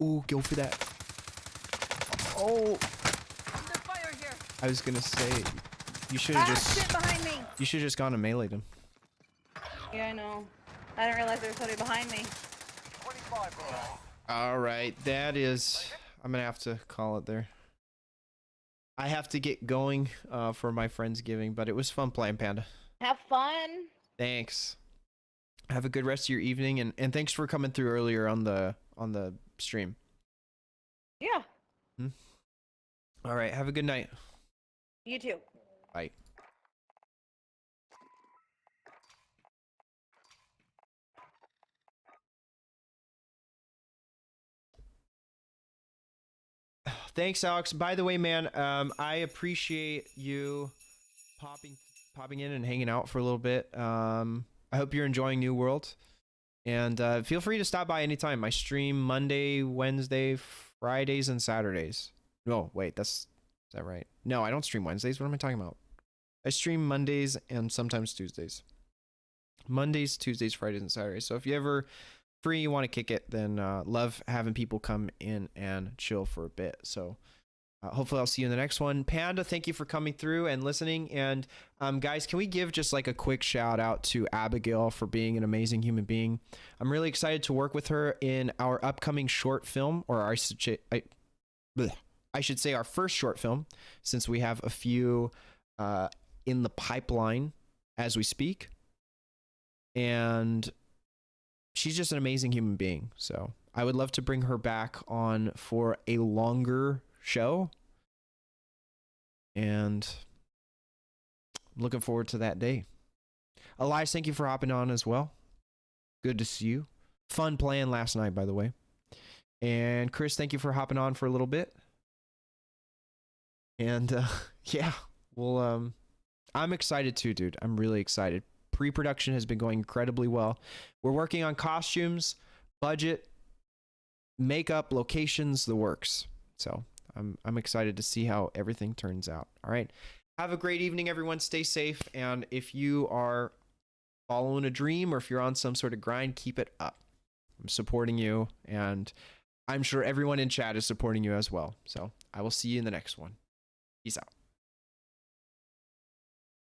Ooh, go for that. Oh. Under fire here. I was gonna say, you should have Shit behind me! you should have just gone and meleeed him. Yeah, I know. I didn't realize there was somebody behind me. 25 remain. All right, that is, I'm gonna have to call it there. I have to get going for my Friendsgiving, but it was fun playing Panda. Have fun. Thanks. Have a good rest of your evening, and thanks for coming through earlier on the stream. Yeah. All right, have a good night. You too. Bye. Thanks, Alex. By the way, man, I appreciate you popping in and hanging out for a little bit. I hope you're enjoying New World, and feel free to stop by anytime. I stream Monday, Wednesday, Fridays, and Saturdays. No, wait, is that right? No, I don't stream Wednesdays. What am I talking about? I stream Mondays and sometimes Tuesdays. Mondays, Tuesdays, Fridays, and Saturdays. So if you ever free, you want to kick it, then love having people come in and chill for a bit. So hopefully I'll see you in the next one. Panda, thank you for coming through and listening. And guys, can we give just like a quick shout out to Abigail for being an amazing human being? I'm really excited to work with her in our upcoming short film, or I should say our first short film, since we have a few in the pipeline as we speak. And she's just an amazing human being. So I would love to bring her back on for a longer show. And I'm looking forward to that day. Elias, thank you for hopping on as well. Good to see you. Fun playing last night, by the way. And Chris, thank you for hopping on for a little bit. And yeah, well, I'm excited too, dude. I'm really excited. Pre-production has been going incredibly well. We're working on costumes, budget, makeup, locations, the works. So I'm excited to see how everything turns out. All right. Have a great evening, everyone. Stay safe. And if you are following a dream or if you're on some sort of grind, keep it up. I'm supporting you, and I'm sure everyone in chat is supporting you as well. So I will see you in the next one. Peace out.